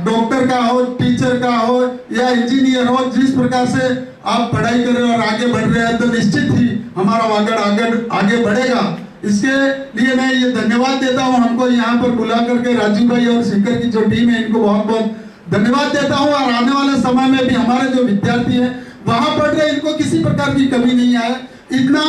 डॉक्टर का हो, टीचर का हो या इंजीनियर हो, जिस प्रकार से आप पढ़ाई कर रहे हो और आगे बढ़ रहे हैं, तो निश्चित ही हमारा वागड़ आगे बढ़ेगा। इसके लिए मैं ये धन्यवाद देता हूँ हमको यहाँ पर बुला करके राजू भाई और सीकर की जो टीम है, इनको बहुत बहुत धन्यवाद देता हूँ। और आने वाले समय में भी हमारे जो विद्यार्थी हैं वहां पढ़ रहे, इनको किसी प्रकार की कमी नहीं आए, इतना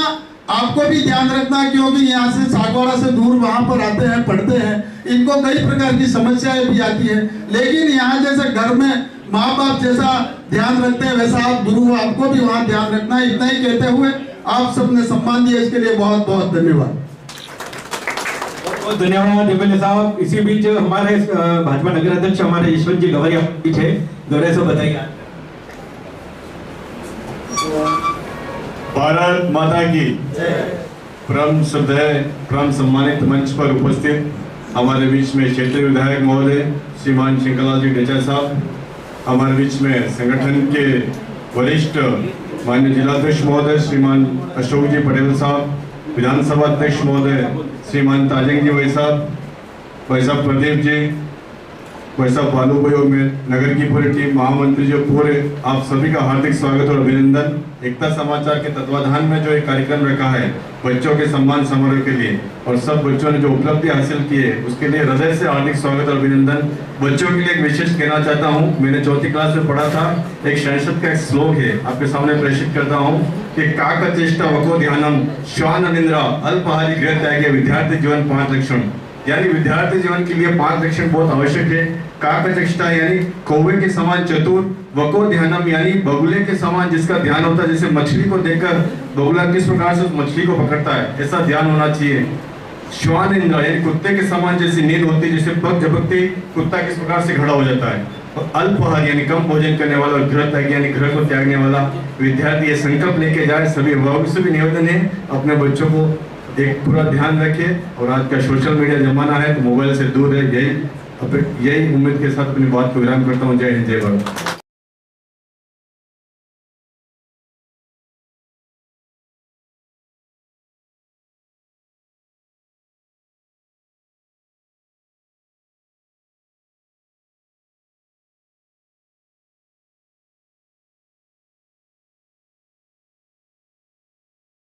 आपको भी ध्यान रखना, क्योंकि यहाँ से सागवाड़ा से दूर वहां पर आते हैं, पढ़ते हैं, इनको कई प्रकार की समस्याएं भी आती है, लेकिन यहाँ जैसे घर में माँ बाप जैसा ध्यान रखते हैं वैसा आप गुरु आपको भी वहां ध्यान रखना है। इतना ही कहते हुए आप सबने सम्मान दिया, इसके लिए बहुत बहुत धन्यवाद। बहुत धन्यवाद एमएलए साहब। इसी बीच हमारे भाजपा नगर अध्यक्ष हमारे यशवंत जी गवैया पीछे गौरव से बताइए। भारत माता की परम श्रद्धेय, परम सम्मानित मंच पर उपस्थित हमारे बीच में क्षेत्रीय विधायक महोदय श्रीमान शंकरलाल जी डेचा साहब, हमारे बीच में संगठन के वरिष्ठ माननीय जिलाध्यक्ष महोदय श्रीमान अशोक जी पटेल साहब, विधानसभा अध्यक्ष महोदय श्रीमान ताजेंग जी भाई साहब प्रदीप जी, भाई साहब बालू भाई और नगर की पूरी टीम, महामंत्री जो पूरे, आप सभी का हार्दिक स्वागत और अभिनंदन। एकता समाचार के तत्वाधान में जो एक कार्यक्रम रखा है बच्चों के सम्मान समारोह के लिए और सब बच्चों ने जो उपलब्धि हासिल की है उसके लिए हृदय से हार्दिक स्वागत और अभिनंदन। बच्चों के लिए एक विशेष कहना चाहता हूँ, मैंने 4th क्लास में पढ़ा था, एक संस्कृत का एक श्लोक है, आपके सामने प्रेषित करता हूँ कि काक चेष्टा वको ध्यानम श्वान निंद्रा अल्पहारी गृह त्यागे विद्यार्थी जीवन 5 लक्षण, यानी विद्यार्थी जीवन के लिए 5 लक्षण बहुत आवश्यक है। काक चेष्टा यानी कौवे के समान चतुर, वको ध्यानम यानी बगुले के समान जिसका ध्यान होता है, जैसे मछली को देखकर बगुला किस प्रकार से उस मछली को पकड़ता है ऐसा ध्यान होना चाहिए। श्वान इंद्र यानी कुत्ते के समान जैसी नींद होती है, जैसे पग झपकते कुत्ता किस प्रकार से खड़ा हो जाता है। और अल्पहार यानी कम भोजन करने वाला और गृह त्याग यानी गृह को त्यागने वाला विद्यार्थी ये संकल्प लेके जाए। सभी अभिभावकों से भी निवेदन है अपने बच्चों को एक पूरा ध्यान रखिए और आज का सोशल मीडिया जमाना है तो मोबाइल से दूर है, यही उम्मीद के साथ अपनी बात को विराम करता हूँ। जय हिंद, जय भारत।